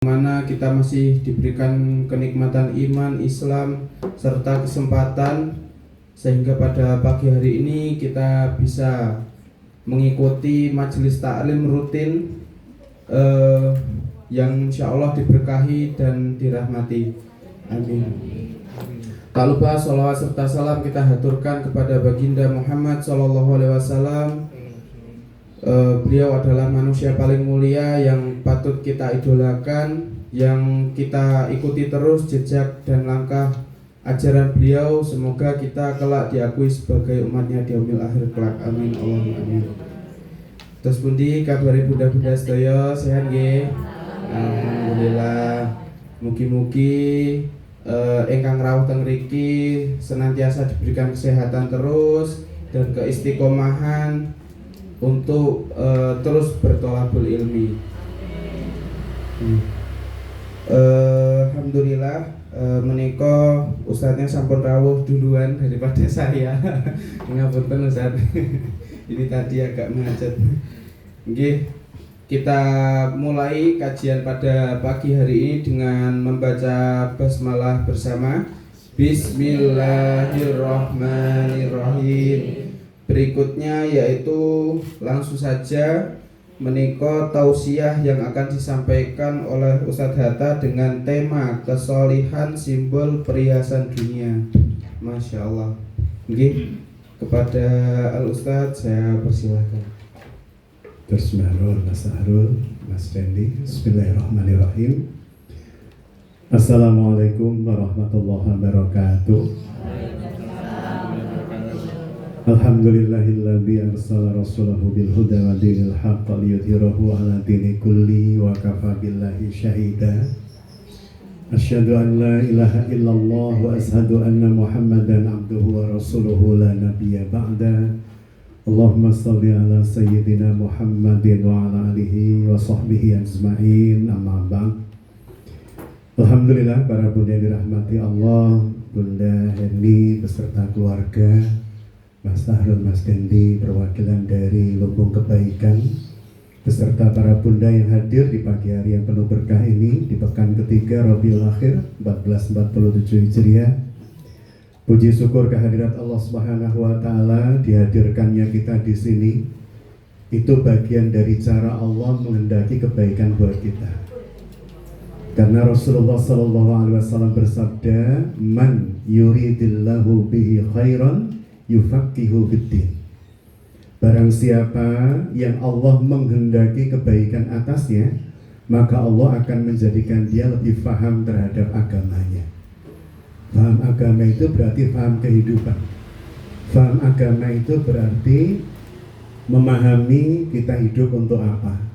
mana kita masih diberikan kenikmatan iman, Islam, serta kesempatan sehingga pada pagi hari ini kita bisa mengikuti majelis taklim rutin yang insya Allah diberkahi dan dirahmati. Amin. Tak lupa sholawat serta salam kita haturkan kepada baginda Muhammad SAW. Beliau adalah manusia paling mulia yang patut kita idolakan, yang kita ikuti terus jejak dan langkah ajaran beliau. Semoga kita kelak diakui sebagai umatnya di yaumil akhir kelak. Amin Allahumma amin. Terus pundi kabari bunda-bunda sedaya sehat nggih? Alhamdulillah. Mugi-mugi ingkang rawuh teng mriki senantiasa diberikan kesehatan terus dan keistiqomahan untuk terus bertolabul ilmi. Alhamdulillah, menika ustadznya sampun rawuh duluan daripada saya. Ngapunten Ustaz. Ini tadi agak macet. Nggih, kita mulai kajian pada pagi hari ini dengan membaca basmalah bersama. Bismillahirrahmanirrahim. Berikutnya yaitu langsung saja menika tausiah yang akan disampaikan oleh Ustadz Hatta dengan tema kesolihan simbol perhiasan dunia. Masya Allah. Nggih, kepada Al Ustadz saya persilahkan. Bismillahirrahmanirrahim. Mas Sahrul, Mas Dendi. Bismillahirrahmanirrahim. Assalamualaikum warahmatullahi wabarakatuh. Alhamdulillahilladzi arsala rasulahu bil huda wa dinil haqq liyudhhirahu 'ala dini kulli wa kafa billahi syahida. Asyhadu an la ilaha illallah wa asyhadu anna Muhammadan abduhu wa rasuluhu la nabiyya ba'da. Allahumma shalli ala sayyidina Muhammadin wa ala alihi wa sahbihi ajma'in. Amma ba'd. Alhamdulillah, para bunda yang dirahmati Allah, Bunda Heni beserta keluarga, Mas Sahrul, Mas Dendi, perwakilan dari Lumbung Kebaikan, beserta para bunda yang hadir di pagi hari yang penuh berkah ini di pekan ketiga Rabiul Akhir 1447 Hijriah. Puji syukur kehadirat Allah Subhanahu wa taala dihadirkannya kita di sini. Itu bagian dari cara Allah menghendaki kebaikan buat kita. Karena Rasulullah SAW bersabda, "Man yuridillahu bihi khairan yufaqihu fiddin." Barang siapa yang Allah menghendaki kebaikan atasnya, maka Allah akan menjadikan dia lebih paham terhadap agamanya. Paham agama itu berarti paham kehidupan. Paham agama itu berarti memahami kita hidup untuk apa.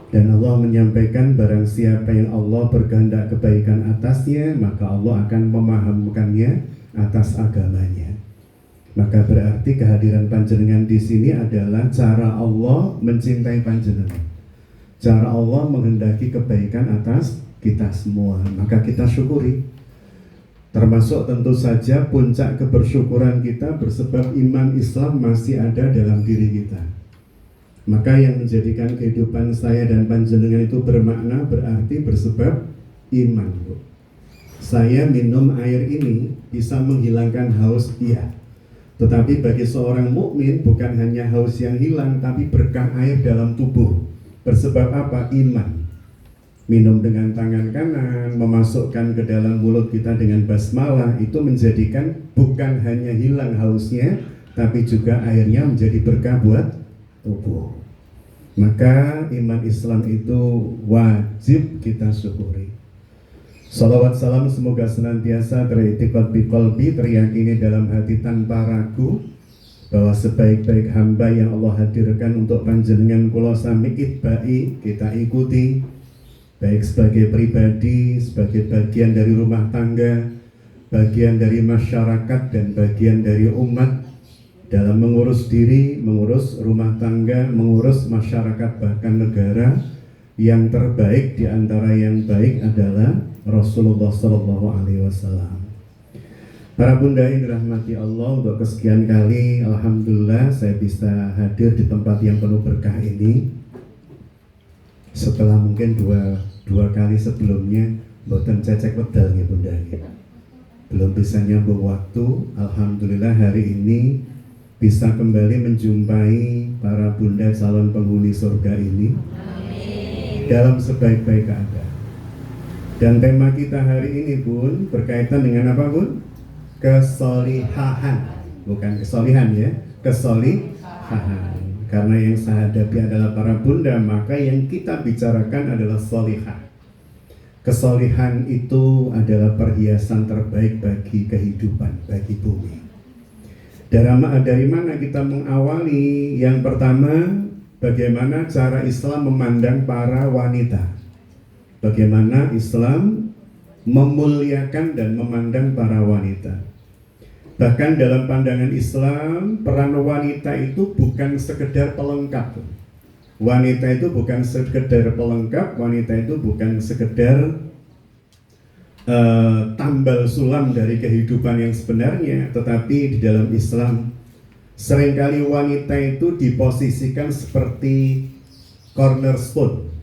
Dan Allah menyampaikan barang siapa yang Allah berkehendak kebaikan atasnya, maka Allah akan memahamkannya atas agamanya. Maka berarti kehadiran panjenengan di sini adalah cara Allah mencintai panjenengan. Cara Allah menghendaki kebaikan atas kita semua. Maka kita syukuri. Termasuk tentu saja puncak kebersyukuran kita bersebab iman Islam masih ada dalam diri kita. Maka yang menjadikan kehidupan saya dan panjenengan itu bermakna berarti bersebab iman. Saya minum air ini bisa menghilangkan haus, iya. Tetapi bagi seorang mukmin bukan hanya haus yang hilang, tapi berkah air dalam tubuh. Bersebab apa? Iman. Minum dengan tangan kanan, memasukkan ke dalam mulut kita dengan basmalah, itu menjadikan bukan hanya hilang hausnya, tapi juga airnya menjadi berkah buat tubuh. Maka iman Islam itu wajib kita syukuri. Salawat salam semoga senantiasa teritikad biqalbi, teriyakini dalam hati tanpa ragu bahwa sebaik-baik hamba yang Allah hadirkan untuk panjenengan kula sami itba'i, kita ikuti, baik sebagai pribadi, sebagai bagian dari rumah tangga, bagian dari masyarakat, dan bagian dari umat dalam mengurus diri, mengurus rumah tangga, mengurus masyarakat, bahkan negara. Yang terbaik di antara yang baik adalah Rasulullah SAW. Para bunda yang dirahmati Allah, untuk kesekian kali alhamdulillah saya bisa hadir di tempat yang penuh berkah ini setelah mungkin 2 2 kali sebelumnya mboten cecek wedal nggih Bunda. Belum bisa nyambung waktu. Alhamdulillah hari ini bisa kembali menjumpai para bunda calon penghuni surga ini. Amin. Dalam sebaik-baik keadaan. Dan tema kita hari ini Bun berkaitan dengan apa Bun? Kesolihahan, bukan kesolihan ya, kesolihahan. Karena yang saya hadapi adalah para bunda, maka yang kita bicarakan adalah solihah. Kesolihan itu adalah perhiasan terbaik bagi kehidupan, bagi bumi. Dari mana kita mengawali? Yang pertama, bagaimana cara Islam memandang para wanita. Bagaimana Islam memuliakan dan memandang para wanita. Bahkan dalam pandangan Islam, peran wanita itu bukan sekedar pelengkap. Wanita itu bukan sekedar pelengkap, wanita itu bukan sekedar tambal sulam dari kehidupan yang sebenarnya, tetapi di dalam Islam seringkali wanita itu diposisikan seperti cornerstone,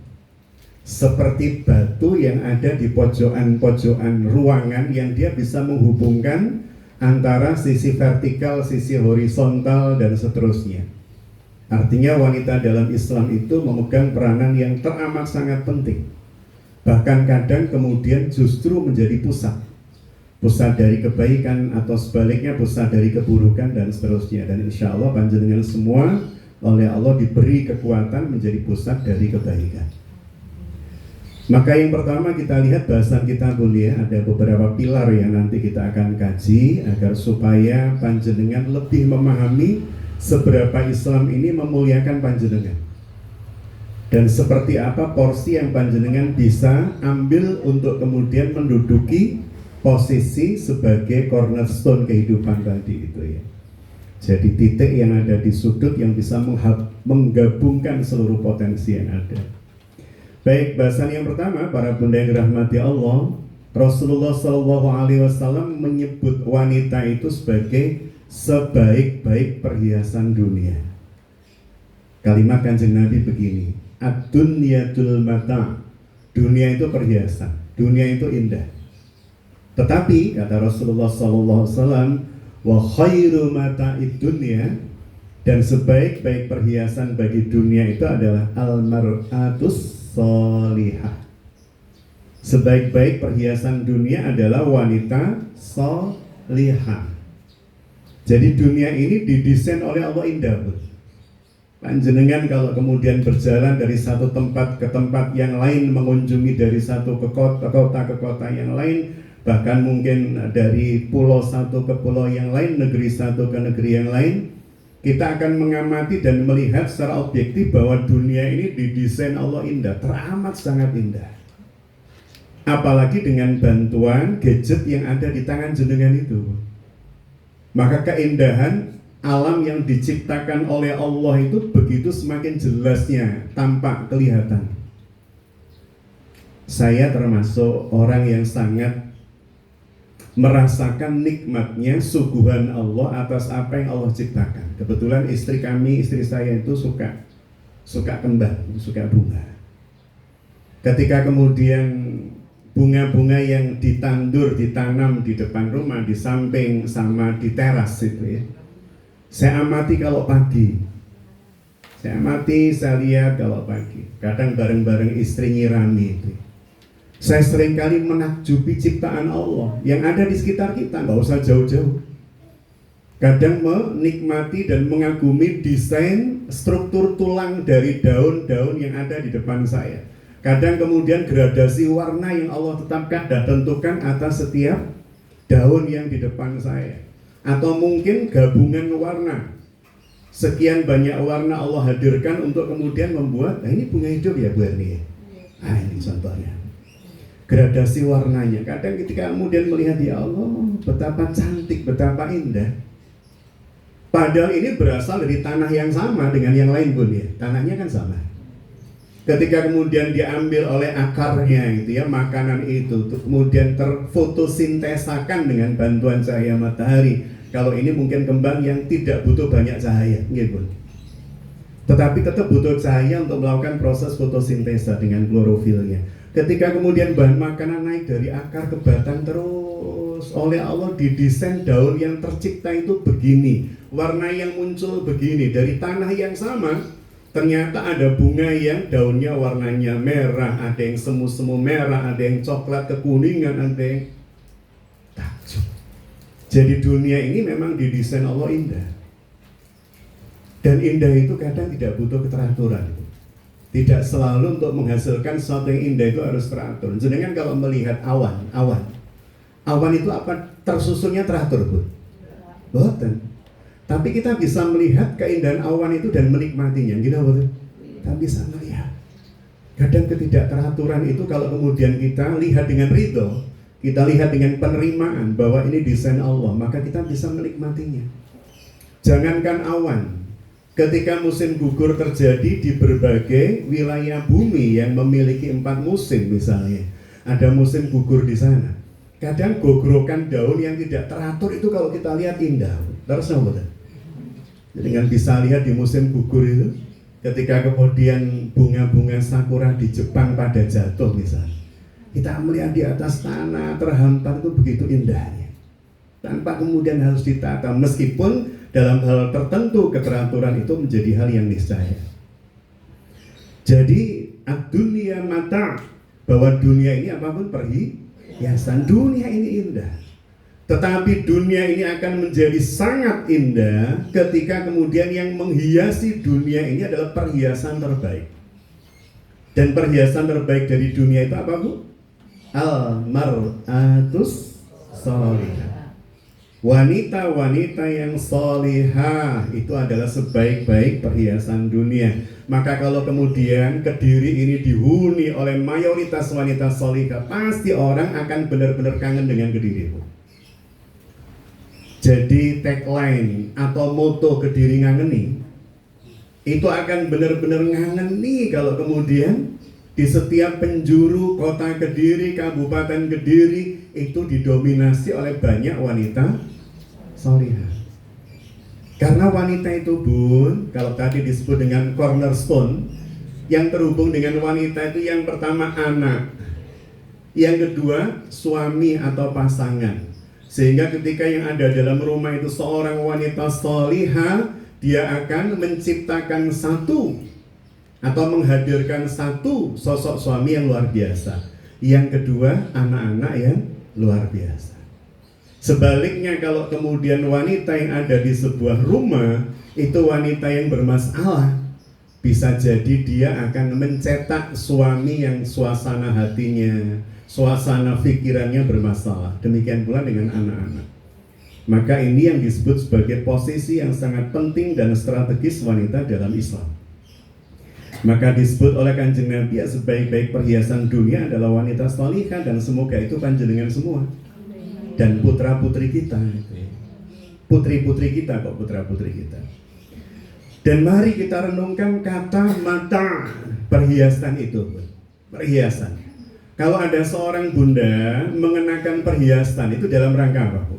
seperti batu yang ada di pojokan-pojokan ruangan yang dia bisa menghubungkan antara sisi vertikal, sisi horizontal, dan seterusnya. Artinya wanita dalam Islam itu memegang peranan yang teramat sangat penting. Bahkan kadang kemudian justru menjadi pusat dari kebaikan atau sebaliknya pusat dari keburukan dan seterusnya. Dan insya Allah panjenengan semua oleh Allah diberi kekuatan menjadi pusat dari kebaikan. Maka yang pertama kita lihat bahasan kita Bun ya, ada beberapa pilar yang nanti kita akan kaji agar supaya panjenengan lebih memahami seberapa Islam ini memuliakan panjenengan dan seperti apa porsi yang panjenengan bisa ambil untuk kemudian menduduki posisi sebagai cornerstone kehidupan tadi itu ya. Jadi titik yang ada di sudut yang bisa menggabungkan seluruh potensi yang ada. Baik, bahasan yang pertama para bunda yang dirahmati Allah, Rasulullah SAW menyebut wanita itu sebagai sebaik-baik perhiasan dunia. Kalimat Kanjeng Nabi begini, ad-dunyatul mata', dunia itu perhiasan, dunia itu indah. Tetapi kata Rasulullah SAW, wa khairu mata'id dunya, dan sebaik-baik perhiasan bagi dunia itu adalah al-mar'atus solihah. Sebaik-baik perhiasan dunia adalah wanita solihah. Jadi dunia ini didesain oleh Allah indah. Panjenengan kalau kemudian berjalan dari satu tempat ke tempat yang lain, mengunjungi dari satu kota ke kota yang lain, bahkan mungkin dari pulau satu ke pulau yang lain, negeri satu ke negeri yang lain, kita akan mengamati dan melihat secara objektif bahwa dunia ini didesain Allah indah, teramat sangat indah. Apalagi dengan bantuan gadget yang ada di tangan jenengan itu. Maka keindahan alam yang diciptakan oleh Allah itu begitu semakin jelasnya tampak kelihatan. Saya termasuk orang yang sangat merasakan nikmatnya suguhan Allah atas apa yang Allah ciptakan. Kebetulan istri saya itu suka kembang, suka bunga. Ketika kemudian bunga-bunga yang ditanam di depan rumah, di samping sama di teras itu ya, saya amati kalau pagi. Saya lihat kalau pagi. Kadang bareng-bareng istri nyirami itu. Saya seringkali menakjubi ciptaan Allah yang ada di sekitar kita, nggak usah jauh-jauh. Kadang menikmati dan mengagumi desain struktur tulang dari daun-daun yang ada di depan saya. Kadang kemudian gradasi warna yang Allah tetapkan dan tentukan atas setiap daun yang di depan saya. Atau mungkin gabungan warna. Sekian banyak warna Allah hadirkan untuk kemudian membuat, nah ini bunga hidup ya Bu Erni. Nah ini contohnya. Gradasi warnanya. Kadang ketika kemudian melihat, ya Allah, betapa cantik, betapa indah. Padahal ini berasal dari tanah yang sama dengan yang lain Bun ya. Tanahnya kan sama. Ketika kemudian diambil oleh akarnya gitu ya, makanan itu kemudian terfotosintesakan dengan bantuan cahaya matahari. Kalau ini mungkin kembang yang tidak butuh banyak cahaya, gitu. Tetapi tetap butuh cahaya untuk melakukan proses fotosintesa dengan klorofilnya. Ketika kemudian bahan makanan naik dari akar ke batang terus oleh Allah didesain daun yang tercipta itu begini, warna yang muncul begini dari tanah yang sama. Ternyata ada bunga yang daunnya warnanya merah, ada yang semu-semu merah, ada yang coklat kekuningan, ada yang takjub. Jadi dunia ini memang didesain Allah indah. Dan indah itu kadang tidak butuh keteraturan. Tidak selalu untuk menghasilkan sesuatu yang indah itu harus teratur. Sedangkan kalau melihat awan itu apa tersusunnya teratur, Bu? Boten. Tapi kita bisa melihat keindahan awan itu dan menikmatinya, gitu, betul? Kita bisa melihat. Kadang ketidakteraturan itu kalau kemudian kita lihat dengan ridho, kita lihat dengan penerimaan bahwa ini desain Allah, maka kita bisa menikmatinya. Jangankan awan. Ketika musim gugur terjadi di berbagai wilayah bumi yang memiliki 4 musim misalnya, ada musim gugur di sana. Kadang gogrokan daun yang tidak teratur itu kalau kita lihat indah. Terus betul. Jadi kan bisa lihat di musim gugur itu, ketika kemudian bunga-bunga sakura di Jepang pada jatuh misalnya, kita melihat di atas tanah terhampar itu begitu indahnya, tanpa kemudian harus ditata, meskipun dalam hal tertentu keteraturan itu menjadi hal yang niscaya. Jadi dunia mata, bahwa dunia ini apapun perhiasan, dunia ini indah. Tetapi dunia ini akan menjadi sangat indah ketika kemudian yang menghiasi dunia ini adalah perhiasan terbaik. Dan perhiasan terbaik dari dunia itu apa, Bu? Al-mar'atus sholihah. Wanita-wanita yang solihah itu adalah sebaik-baik perhiasan dunia. Maka kalau kemudian Kediri ini dihuni oleh mayoritas wanita solihah, pasti orang akan benar-benar kangen dengan Kediri. Jadi tagline atau moto Kediri ngangeni itu akan benar-benar ngangeni kalau kemudian di setiap penjuru kota Kediri, Kabupaten Kediri itu didominasi oleh banyak wanita solihah. Karena wanita itu, Bun, kalau tadi disebut dengan cornerstone, yang terhubung dengan wanita itu yang pertama anak, yang kedua suami atau pasangan. Sehingga ketika yang ada dalam rumah itu seorang wanita solihah, dia akan menciptakan satu atau menghadirkan satu sosok suami yang luar biasa. Yang kedua, anak-anak yang luar biasa. Sebaliknya kalau kemudian wanita yang ada di sebuah rumah itu wanita yang bermasalah, bisa jadi dia akan mencetak suami yang suasana hatinya, suasana pikirannya bermasalah. Demikian pula dengan anak-anak. Maka ini yang disebut sebagai posisi yang sangat penting dan strategis wanita dalam Islam. Maka disebut oleh Kanjeng Nabi sebaik-baik perhiasan dunia adalah wanita salihah, dan semoga itu panjenengan semua dan putra-putri kita, putri-putri kita kok, putra-putri kita. Dan mari kita renungkan kata mata, perhiasan itu, perhiasan. Kalau ada seorang bunda mengenakan perhiasan itu dalam rangka apa, Bu?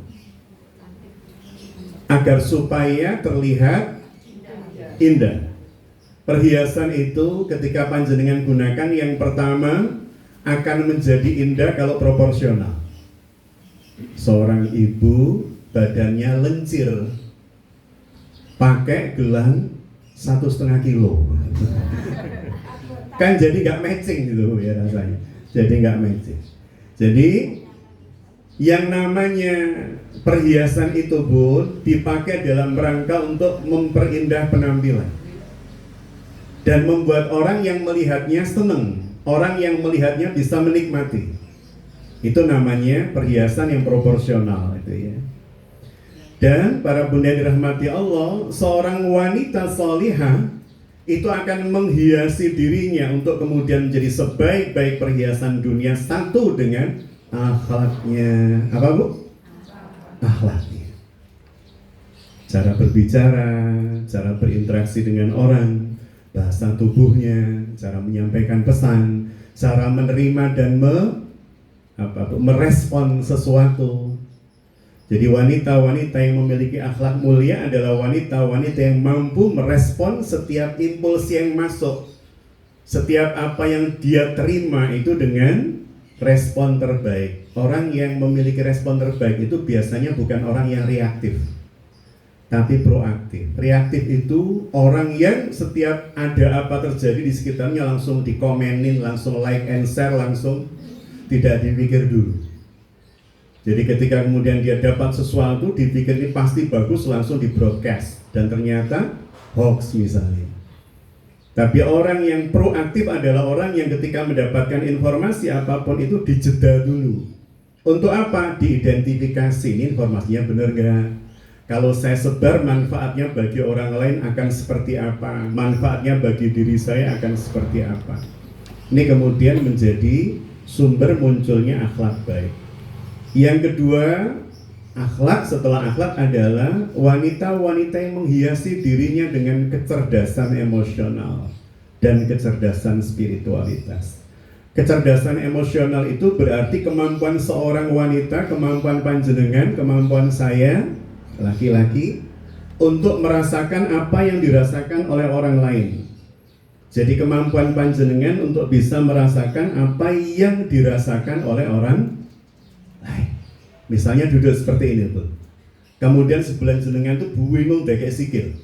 Agar supaya terlihat indah. Perhiasan itu ketika panjenengan gunakan, yang pertama akan menjadi indah kalau proporsional. Seorang ibu badannya lencir, pakai gelang 1,5 kilo, kan jadi nggak matching gitu ya rasanya. Jadi nggak matching. Jadi yang namanya perhiasan itu, Bu, dipakai dalam rangka untuk memperindah penampilan dan membuat orang yang melihatnya senang, orang yang melihatnya bisa menikmati. Itu namanya perhiasan yang proporsional itu ya. Dan para bunda dirahmati Allah, seorang wanita salihah itu akan menghiasi dirinya untuk kemudian menjadi sebaik-baik perhiasan dunia, satu dengan akhlaknya. Apa, Bu? Akhlaknya. Cara berbicara, cara berinteraksi dengan orang, bahasa tubuhnya, cara menyampaikan pesan, cara menerima dan merespon sesuatu. Jadi wanita-wanita yang memiliki akhlak mulia adalah wanita-wanita yang mampu merespon setiap impuls yang masuk. Setiap apa yang dia terima itu dengan respon terbaik. Orang yang memiliki respon terbaik itu biasanya bukan orang yang reaktif, tapi proaktif. Reaktif itu orang yang setiap ada apa terjadi di sekitarnya langsung dikomenin, langsung like and share, langsung tidak dipikir dulu. Jadi ketika kemudian dia dapat sesuatu, dipikir ini pasti bagus, langsung di broadcast, dan ternyata hoax misalnya. Tapi orang yang proaktif adalah orang yang ketika mendapatkan informasi apapun itu dijeda dulu. Untuk apa? Diidentifikasi, ini informasinya benar nggak? Kalau saya sebar, manfaatnya bagi orang lain akan seperti apa? Manfaatnya bagi diri saya akan seperti apa? Ini kemudian menjadi sumber munculnya akhlak baik. Yang kedua, akhlak setelah akhlak adalah wanita-wanita yang menghiasi dirinya dengan kecerdasan emosional dan kecerdasan spiritualitas. Kecerdasan emosional itu berarti kemampuan seorang wanita, kemampuan panjenengan, kemampuan saya, laki-laki, untuk merasakan apa yang dirasakan oleh orang lain. Jadi kemampuan panjenengan untuk bisa merasakan apa yang dirasakan oleh orang lain. Misalnya duduk seperti ini tuh. Kemudian sebelah jenengan tuh bingung deh kayak sikil.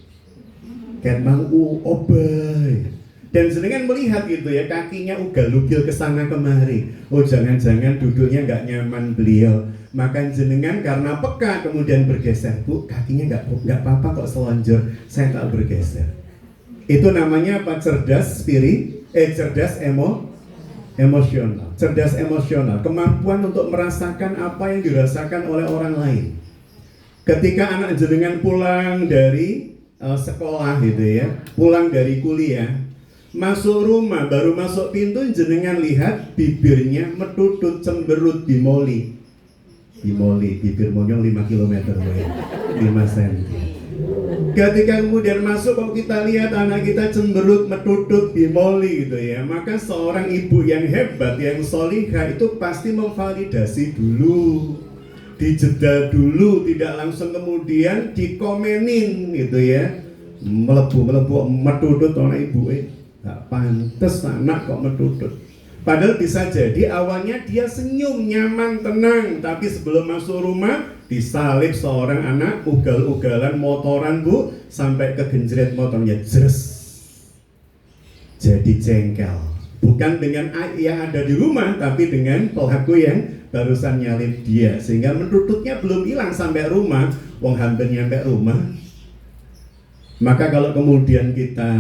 Kayak mau obay. Dan jenengan melihat gitu ya, kakinya ugal-ugal ke sana kemari. Oh, jangan-jangan duduknya nggak nyaman beliau. Maka jenengan karena peka kemudian bergeser. Bu, kakinya nggak apa-apa kok selonjor. Saya tak bergeser. Itu namanya apa? Cerdas emosional. Cerdas emosional, kemampuan untuk merasakan apa yang dirasakan oleh orang lain. Ketika anak jenengan pulang dari sekolah gitu ya, pulang dari kuliah, masuk rumah, baru masuk pintu jenengan lihat bibirnya metutut cemberut bimoli, bibir monyong 5 km, 5 cm. Ketika kemudian masuk, kalau kita lihat anak kita cemberut, metutut, bimoli gitu ya, maka seorang ibu yang hebat, yang solihah itu pasti memvalidasi dulu, dijeda dulu, tidak langsung kemudian dikomenin gitu ya, melebu metutut anak ibu, nggak pantes anak kok metutut. Padahal bisa jadi awalnya dia senyum, nyaman, tenang, tapi sebelum masuk rumah disalip seorang anak, ugal-ugalan, motoran bu, sampai ke genjret motornya, jeres. Jadi jengkel, bukan dengan yang ada di rumah, tapi dengan pelaku yang barusan nyalip dia, sehingga mentututnya belum hilang sampai rumah, wong hampir nyampe rumah. Maka kalau kemudian kita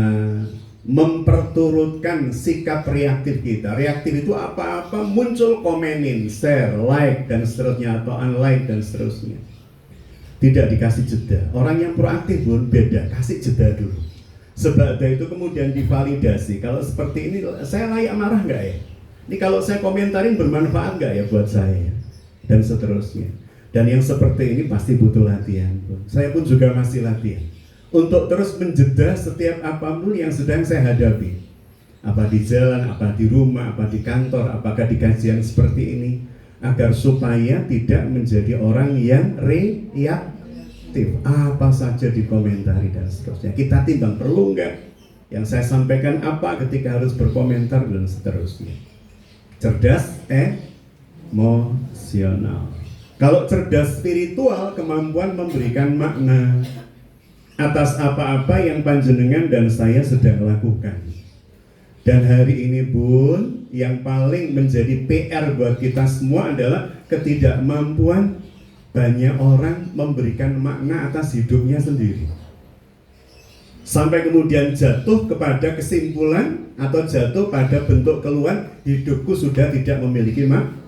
memperturutkan sikap reaktif kita. Reaktif itu apa-apa muncul komenin, share, like, dan seterusnya, atau unlike, dan seterusnya. Tidak dikasih jeda. Orang yang proaktif pun beda, kasih jeda dulu. Sebab itu kemudian divalidasi. Kalau seperti ini, saya layak marah nggak ya? Ini kalau saya komentarin bermanfaat nggak ya buat saya? Dan seterusnya. Dan yang seperti ini pasti butuh latihan. Saya pun juga masih latihan untuk terus menjeda setiap apapun yang sedang saya hadapi. Apa di jalan, apa di rumah, apa di kantor, apakah di kajian seperti ini, agar supaya tidak menjadi orang yang reaktif. Apa saja dikomentari dan seterusnya. Kita timbang, perlu enggak yang saya sampaikan apa ketika harus berkomentar dan seterusnya. Cerdas emosional. Kalau cerdas spiritual, kemampuan memberikan makna atas apa-apa yang panjenengan dan saya sedang lakukan. Dan hari ini pun yang paling menjadi PR buat kita semua adalah ketidakmampuan banyak orang memberikan makna atas hidupnya sendiri. Sampai kemudian jatuh kepada kesimpulan atau jatuh pada bentuk keluhan, hidupku sudah tidak memiliki makna.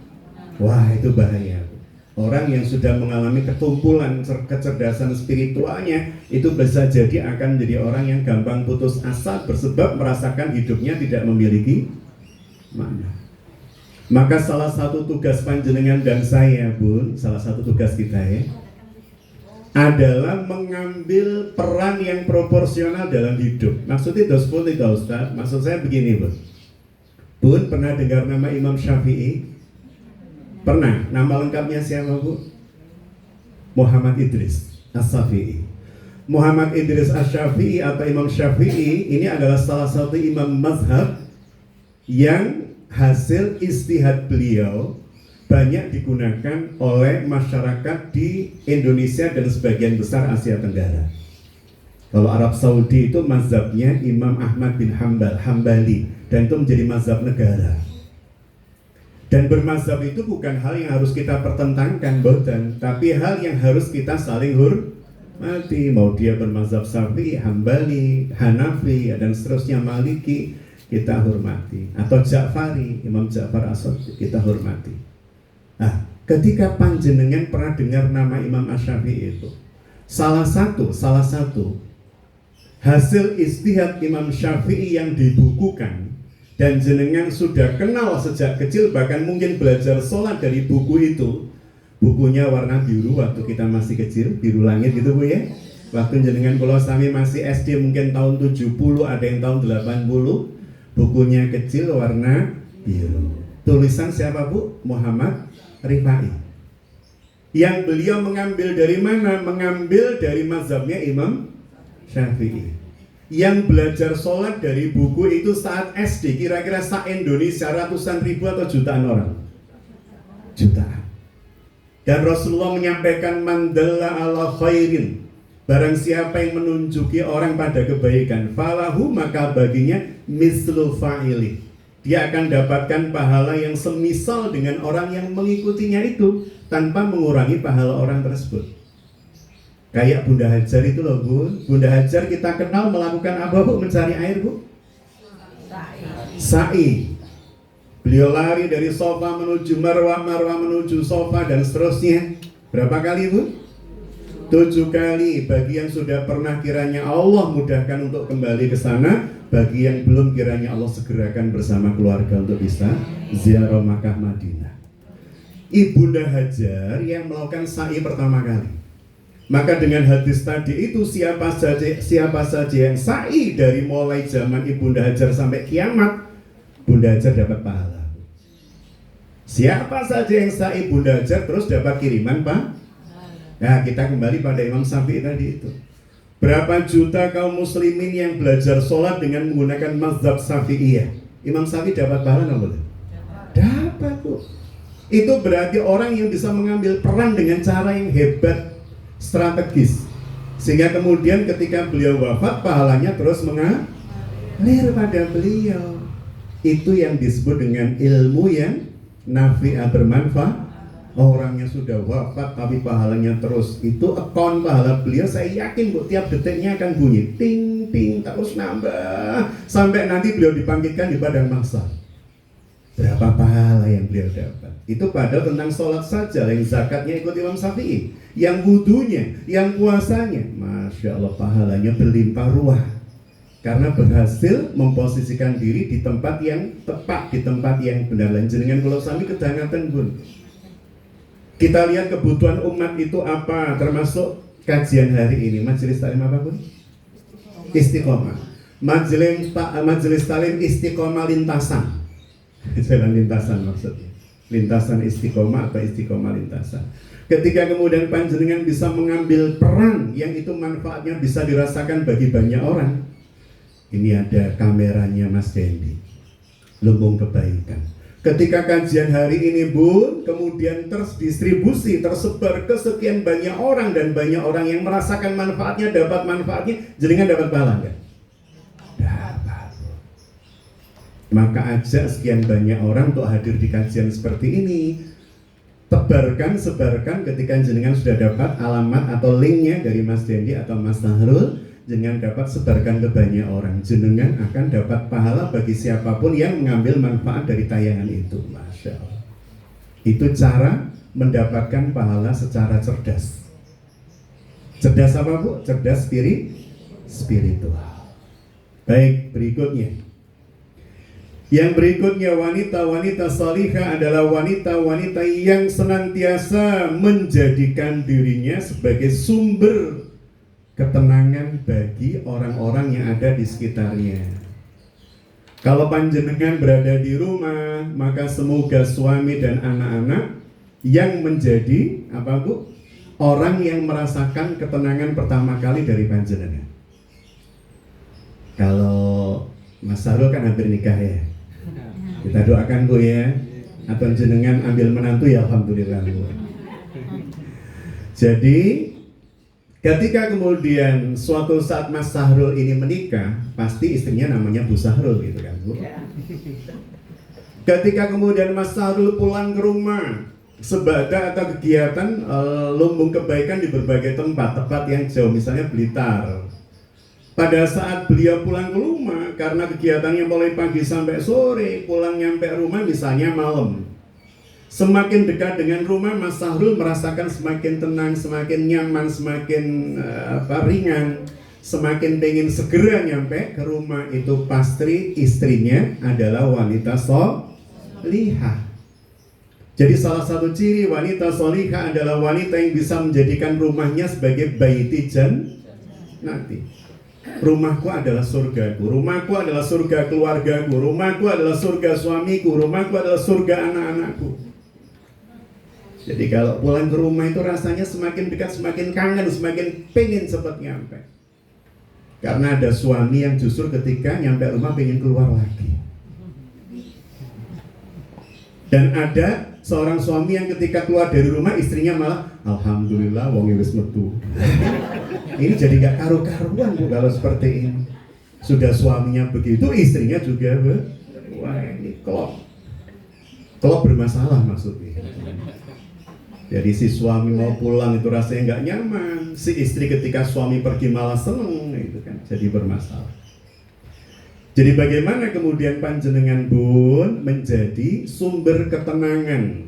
Wah, itu bahaya. Orang yang sudah mengalami ketumpulan kecerdasan spiritualnya itu bisa jadi akan menjadi orang yang gampang putus asa, bersebab merasakan hidupnya tidak memiliki makna. Maka salah satu tugas panjenengan dan saya pun, salah satu tugas kita ya, adalah mengambil peran yang proporsional dalam hidup. Maksudnya seperti itu Ustaz. Maksud saya begini Bun. Bun pernah dengar nama Imam Syafi'i? Pernah. Nama lengkapnya siapa Bu? Muhammad Idris As-Syafi'i. Muhammad Idris As-Syafi'i atau Imam Syafi'i ini adalah salah satu imam mazhab yang hasil istihad beliau banyak digunakan oleh masyarakat di Indonesia dan sebagian besar Asia Tenggara. Kalau Arab Saudi itu mazhabnya Imam Ahmad bin Hambali, dan itu menjadi mazhab negara. Dan bermazhab itu bukan hal yang harus kita pertentangkan, boten, tapi hal yang harus kita saling hormati. Mau dia bermazhab Syafi'i, Hambali, Hanafi, dan seterusnya, Maliki, kita hormati. Atau Ja'fari, Imam Ja'far As-Shadiq, kita hormati. Nah, ketika panjenengan pernah dengar nama Imam Asy-Syafi'i itu, salah satu hasil istihad Imam Syafi'i yang dibukukan dan jenengan sudah kenal sejak kecil, bahkan mungkin belajar sholat dari buku itu. Bukunya warna biru waktu kita masih kecil, biru langit gitu Bu ya. Waktu jenengan kalau sami masih SD mungkin tahun 70, ada yang tahun 80. Bukunya kecil warna biru. Tulisan siapa Bu? Muhammad Rifai. Yang beliau mengambil dari mana? Mengambil dari mazhabnya Imam Syafi'i. Yang belajar sholat dari buku itu saat SD, kira-kira se-Indonesia ratusan ribu atau jutaan orang? Jutaan. Dan Rasulullah menyampaikan, mandalla ala khairin, barang siapa yang menunjuki orang pada kebaikan, falahu, maka baginya mislu fa'ili, dia akan dapatkan pahala yang semisal dengan orang yang mengikutinya itu, tanpa mengurangi pahala orang tersebut. Kayak Bunda Hajar itu loh Bu. Bunda Hajar kita kenal melakukan apa Bu? Mencari air Bu? Sa'i. Beliau lari dari Sofa menuju Marwah, Marwah menuju Sofa, dan seterusnya. Berapa kali Bu? 7 kali. Bagi yang sudah pernah, kiranya Allah mudahkan untuk kembali ke sana. Bagi yang belum, kiranya Allah segerakan bersama keluarga untuk bisa ziarah Makkah Madinah. Ibunda Hajar yang melakukan sa'i pertama kali. Maka dengan hadis tadi itu, siapa saja yang sa'i dari mulai zaman Ibunda Hajar sampai kiamat, Bunda Hajar dapat pahala. Siapa saja yang sa'i Bunda Hajar terus dapat kiriman Pak. Nah, kita kembali pada Imam Syafi'i tadi itu. Berapa juta kaum muslimin yang belajar sholat dengan menggunakan mazhab Syafi'iyah? Imam Syafi'i dapat pahala nggak boleh? Dapat Bu. Itu berarti orang yang bisa mengambil peran dengan cara yang hebat, strategis, sehingga kemudian ketika beliau wafat pahalanya terus mengalir pada beliau. Itu yang disebut dengan ilmu yang nafi'ah, bermanfaat. Orangnya sudah wafat tapi pahalanya terus, itu akun pahala beliau, saya yakin Bu, tiap detiknya akan bunyi ting ting, terus nambah sampai nanti beliau dibangkitkan di padang mahsyar. Berapa pahala yang beliau dapat? Itu padahal tentang sholat saja. Yang zakatnya ikut Imam Syafi'i, yang wudunya, yang puasanya, Masya Allah pahalanya berlimpah ruah. Karena berhasil memposisikan diri di tempat yang tepat, di tempat yang benar. Jenengan kalau sami kedangatan Bun. Kita lihat kebutuhan umat itu apa, termasuk kajian hari ini. Majelis taklim apa Bun? Istiqomah. Majelis taklim istiqomah lintasan. Jalan lintasan maksudnya, lintasan istiqomah atau istiqomah lintasan. Ketika kemudian panjenengan bisa mengambil peran yang itu manfaatnya bisa dirasakan bagi banyak orang. Ini ada kameranya Mas Dendi, Lumbung Kebaikan. Ketika kajian hari ini Bun, kemudian terdistribusi, tersebar ke sekian banyak orang, dan banyak orang yang merasakan manfaatnya, dapat manfaatnya, jenengan dapat pahala enggak? Maka ajak sekian banyak orang untuk hadir di kajian seperti ini. Tebarkan, sebarkan. Ketika jenengan sudah dapat alamat atau linknya dari Mas Dendi atau Mas Nahrul, jenengan dapat sebarkan ke banyak orang. Jenengan akan dapat pahala bagi siapapun yang mengambil manfaat dari tayangan itu. Masya Allah. Itu cara mendapatkan pahala secara cerdas. Cerdas apa Bu? Cerdas spiritual. Baik, berikutnya. Yang berikutnya, wanita-wanita salihah adalah wanita-wanita yang senantiasa menjadikan dirinya sebagai sumber ketenangan bagi orang-orang yang ada di sekitarnya. Kalau panjenengan berada di rumah, maka semoga suami dan anak-anak yang menjadi apa Bu? Orang yang merasakan ketenangan pertama kali dari panjenengan. Kalau Mas Sarul kan hampir nikah ya. Kita doakan Bu ya. Atau jenengan ambil menantu ya alhamdulillah Bu. Jadi ketika kemudian suatu saat Mas Sahrul ini menikah, pasti istrinya namanya Bu Sahrul gitu kan Bu. Ketika kemudian Mas Sahrul pulang ke rumah, sebagai atau kegiatan lumbung kebaikan di berbagai tempat yang jauh, misalnya Blitar. Pada saat beliau pulang ke rumah, karena kegiatannya mulai pagi sampai sore, pulang nyampe rumah misalnya malam. Semakin dekat dengan rumah, Mas Sahrul merasakan semakin tenang, semakin nyaman, semakin ringan, semakin pengen segera nyampe ke rumah. Itu pasti istrinya adalah wanita solihah. Jadi salah satu ciri wanita solihah adalah wanita yang bisa menjadikan rumahnya sebagai baiti jannati. Rumahku adalah surgaku, rumahku adalah surga keluargaku, rumahku adalah surga suamiku, rumahku adalah surga anak-anakku. Jadi kalau pulang ke rumah itu rasanya semakin dekat, semakin kangen, semakin pengen cepat nyampe. Karena ada suami yang justru ketika nyampe rumah pengen keluar lagi. Dan ada seorang suami yang ketika keluar dari rumah istrinya malah alhamdulillah wong wis metu. Ini jadi gak karu-karuan Bu kalau seperti ini. Sudah suaminya begitu, istrinya juga wah ini klop bermasalah maksudnya. Jadi si suami mau pulang itu rasanya nggak nyaman, si istri ketika suami pergi malah seneng, itu kan jadi bermasalah. Jadi bagaimana kemudian panjenengan Bun menjadi sumber ketenangan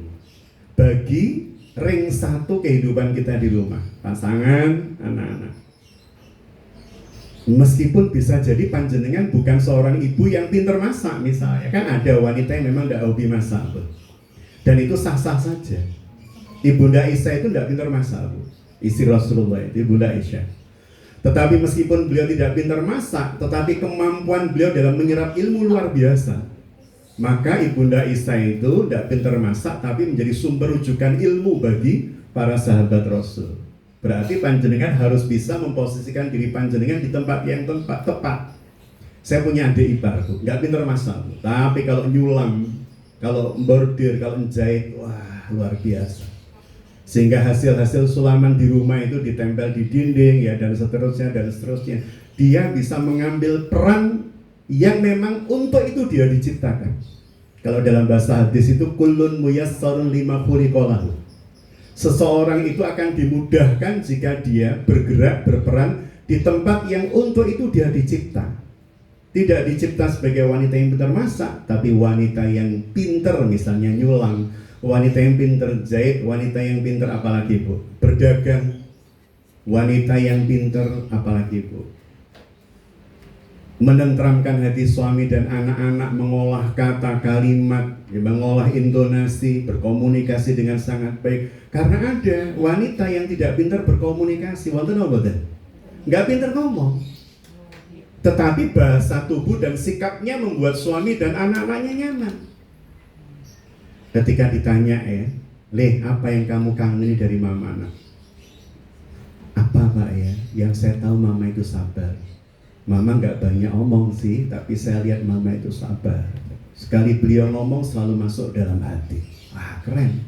bagi ring satu kehidupan kita di rumah, pasangan, anak-anak. Meskipun bisa jadi panjenengan bukan seorang ibu yang pintar masak misalnya, kan ada wanita yang memang nggak hobi masak Bun. Dan itu sah-sah saja. Ibunda Aisyah itu tidak pintar masak, Bu. Istri Rasulullah itu Ibunda Aisyah. Tetapi meskipun beliau tidak pintar masak, tetapi kemampuan beliau dalam menyerap ilmu luar biasa. Maka Ibunda Aisyah itu tidak pintar masak, tapi menjadi sumber rujukan ilmu bagi para sahabat Rasul. Berarti panjenengan harus bisa memposisikan diri panjenengan di tempat yang tepat. Saya punya adik ipar, Bu, nggak pintar masak, Bu. Tapi kalau nyulam, kalau bordir, kalau menjahit, wah luar biasa. Sehingga hasil-hasil sulaman di rumah itu ditempel di dinding ya dan seterusnya. Dia bisa mengambil peran yang memang untuk itu dia diciptakan. Kalau dalam bahasa hadis itu kullun muyassarun lima khuliqa. Seseorang itu akan dimudahkan jika dia bergerak berperan di tempat yang untuk itu dia dicipta. Tidak dicipta sebagai wanita yang pintar masak, tapi wanita yang pintar misalnya nyulam, wanita yang pintar jahit, wanita yang pintar apalagi Bu? Berdagang, wanita yang pintar apalagi Bu? Menenteramkan hati suami dan anak-anak, mengolah kata kalimat, mengolah intonasi, berkomunikasi dengan sangat baik. Karena ada wanita yang tidak pintar berkomunikasi, wonten apa boten? Nggak pintar ngomong. Tetapi bahasa tubuh dan sikapnya membuat suami dan anak-anaknya nyaman. Ketika ditanya Leh, apa yang kamu kangeni dari mama nak? Apa Pak ya? Yang saya tahu mama itu sabar. Mama nggak banyak omong sih, tapi saya lihat mama itu sabar. Sekali beliau ngomong selalu masuk dalam hati. Wah keren.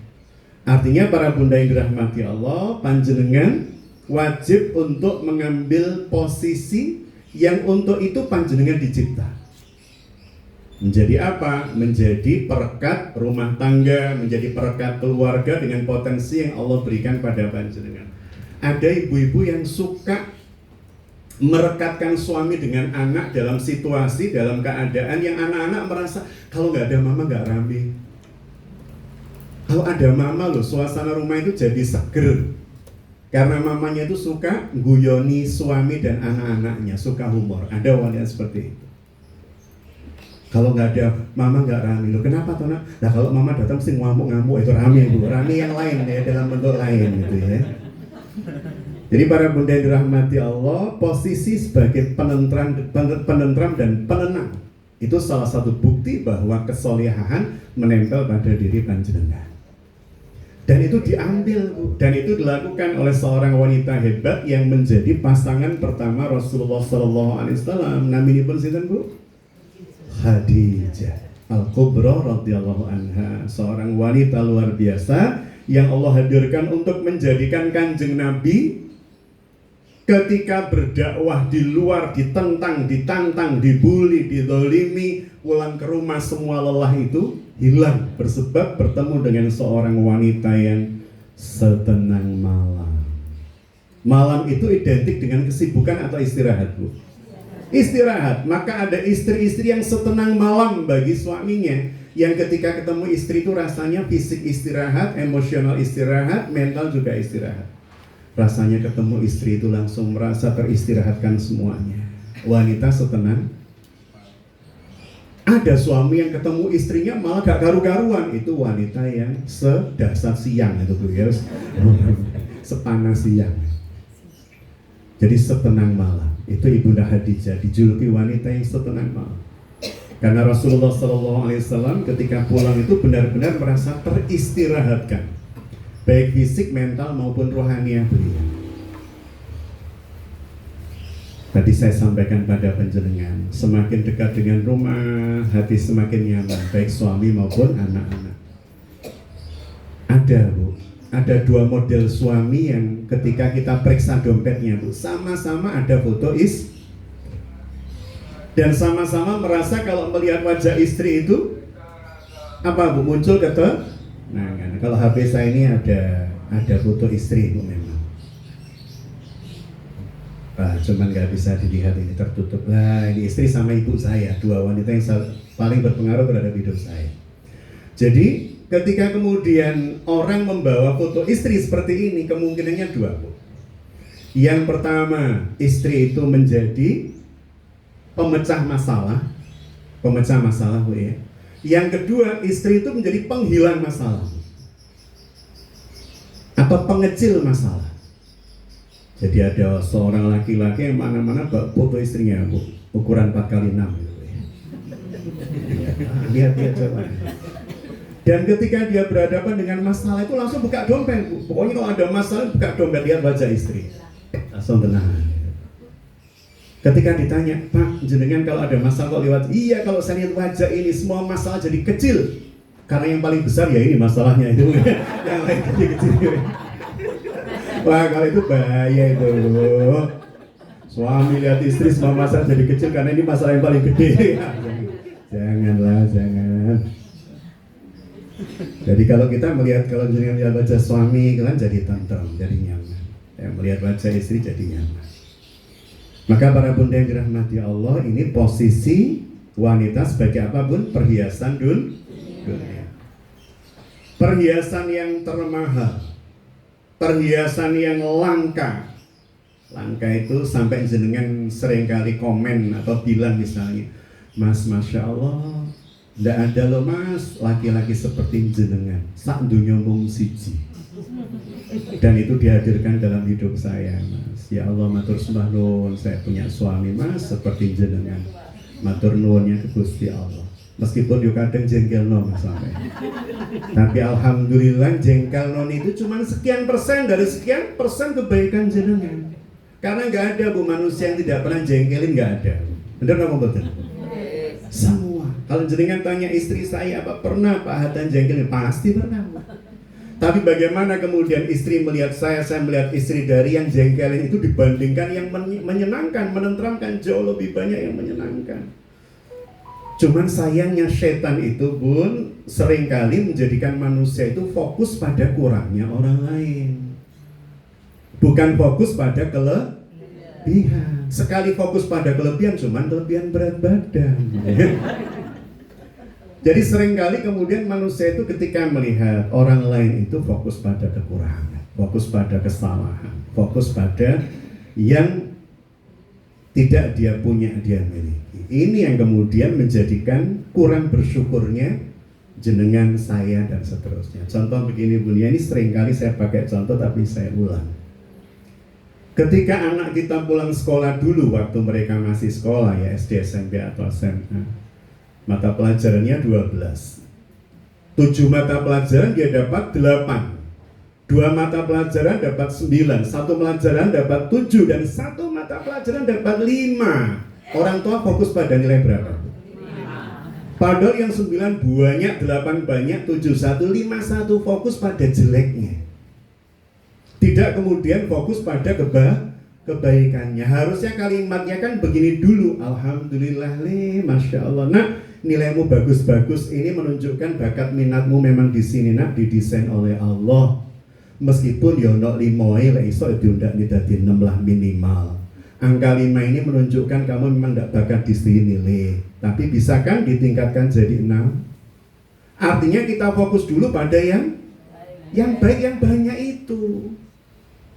Artinya para bunda yang dirahmati Allah, panjenengan wajib untuk mengambil posisi yang untuk itu panjenengan dicipta. Menjadi apa? Menjadi perekat rumah tangga, menjadi perekat keluarga dengan potensi yang Allah berikan pada panjenengan. Ada ibu-ibu yang suka merekatkan suami dengan anak dalam situasi, dalam keadaan yang anak-anak merasa kalau nggak ada mama nggak rame. Kalau ada mama loh, suasana rumah itu jadi seger. Karena mamanya itu suka guyoni suami dan anak-anaknya, suka humor. Ada wanita seperti itu. Kalau nggak ada mama nggak rame loh. Kenapa tuh nak? Nah kalau mama datang mesti ngamuk-ngamuk, itu rame Bu. Rame yang lain ya, dalam bentuk lain gitu ya. Jadi para bunda yang dirahmati Allah, posisi sebagai penentram dan penenang itu salah satu bukti bahwa kesolehan menempel pada diri panjenengan. Dan itu diambil dan itu dilakukan oleh seorang wanita hebat yang menjadi pasangan pertama Rasulullah SAW. Naminipun sinten Bu? Khadijah. Al-Kubra radhiyallahu anha, seorang wanita luar biasa yang Allah hadirkan untuk menjadikan Kanjeng Nabi ketika berdakwah di luar ditentang, ditantang, dibully, didolimi, pulang ke rumah semua lelah itu hilang bersebab bertemu dengan seorang wanita yang setenang malam. Malam itu identik dengan kesibukan atau istirahat, Bu? Istirahat. Maka ada istri-istri yang setenang malam bagi suaminya, yang ketika ketemu istri itu rasanya fisik istirahat, emosional istirahat, mental juga istirahat. Rasanya ketemu istri itu langsung merasa teristirahatkan semuanya. Wanita setenang. Ada suami yang ketemu istrinya malah gak karu-karuan. Itu wanita yang sedahsyat siang itu tuh ya, sepanas siang. Jadi setenang malam. Itu Ibunda Khadijah dijuluki wanita yang setenang malam. Karena Rasulullah SAW ketika pulang itu benar-benar merasa teristirahatkan, baik fisik, mental maupun rohaniah beliau. Tadi saya sampaikan pada panjenengan, semakin dekat dengan rumah, hati semakin nyaman, baik suami maupun anak-anak. Ada, Bu, ada dua model suami yang ketika kita periksa dompetnya, Bu, sama-sama ada foto dan sama-sama merasa kalau melihat wajah istri itu apa, Bu, muncul Nah, kalau HP saya ini ada foto istri, Bu, memang. Cuman nggak bisa dilihat, ini tertutup. Lah, ini istri sama ibu saya, dua wanita yang paling berpengaruh terhadap hidup saya. Jadi, ketika kemudian orang membawa foto istri seperti ini, kemungkinannya dua, Bu. Yang pertama, istri itu menjadi pemecah masalah, Bu, ya. Yang kedua, istri itu menjadi penghilang masalah atau pengecil masalah. Jadi ada seorang laki-laki yang mana-mana foto istrinya, Bu, ukuran 4x6 gitu, ya. Lihat coba. Dan ketika dia berhadapan dengan masalah itu langsung buka dompet, Bu. Pokoknya kalau ada masalah buka dompet, lihat wajah istri, langsung tenang. Ketika ditanya, Pak, jenengan kalau ada masalah kok lewat? Iya, kalau saya lihat wajah ini semua masalah jadi kecil. Karena yang paling besar ya ini masalahnya itu. Yang lain jadi kecil. Wah, kalau itu bahaya itu. Suami lihat istri semua masalah jadi kecil karena ini masalah yang paling gede. Janganlah, jangan. Jadi kalau kita melihat, kalau jenengan lihat wajah suami, kalian jadi tentrem, jadi nyaman. Yang melihat wajah istri jadi nyaman. Maka para bunda yang dirahmati Allah, ini posisi wanita sebagai apa, Bun? Perhiasan dunia. Perhiasan yang termahal, perhiasan yang langka. Langka itu sampai jenengan seringkali komen atau bilang misalnya, Mas, Masya Allah, ndak ada loh Mas laki-laki seperti jenengan, sak dunya mung siji. Dan itu dihadirkan dalam hidup saya, Mas. Ya Allah, matur sembah nuwun, saya punya suami, Mas, seperti jenengan. Matur nuwunnya ke Gusti Allah. Meskipun yo kadang jengkelno, Mas, sampai. Tapi alhamdulillah jengkelno itu cuma sekian persen dari sekian persen kebaikan jenengan. Karena nggak ada, Bu, manusia yang tidak pernah jengkelin, nggak ada. Benar nggak, betul? Semua. Kalau jenengan tanya istri saya apa pernah Pak Hatan jengkelin, pasti pernah. Tapi bagaimana kemudian istri melihat saya melihat istri dari yang jengkelin itu dibandingkan yang menyenangkan, menenteramkan, jauh lebih banyak yang menyenangkan. Cuman sayangnya setan itu, Bun, seringkali menjadikan manusia itu fokus pada kurangnya orang lain, bukan fokus pada kelebihan. Sekali fokus pada kelebihan, cuman kelebihan berat badan. Jadi seringkali kemudian manusia itu ketika melihat orang lain itu fokus pada kekurangan, fokus pada kesalahan, fokus pada yang tidak dia punya, dia miliki. Ini yang kemudian menjadikan kurang bersyukurnya jenengan, saya, dan seterusnya. Contoh begini, Bu, ini seringkali saya pakai contoh tapi saya ulang. Ketika anak kita pulang sekolah dulu, waktu mereka masih sekolah ya, SD, SMP, atau SMA, mata pelajarannya 12. 7 mata pelajaran dia dapat 8. 2 mata pelajaran dapat 9. 1 pelajaran dapat 7. Dan 1 mata pelajaran dapat 5. Orang tua fokus pada nilai berapa? 5. Padahal yang 9 banyak, 8 banyak, 7 1, 5 1, fokus pada jeleknya. Tidak kemudian fokus pada kebaikannya. Harusnya kalimatnya kan begini dulu. Alhamdulillah, Masya Allah. Nah, nilaimu bagus-bagus, ini menunjukkan bakat minatmu memang di sini, nak, didesain oleh Allah. Meskipun ya ono 5 lek iso diundak dadi 6 lah minimal. Angka 5 ini menunjukkan kamu memang tidak bakat di sini, tapi bisa kan ditingkatkan jadi 6. Artinya kita fokus dulu pada yang baik, yang banyak itu.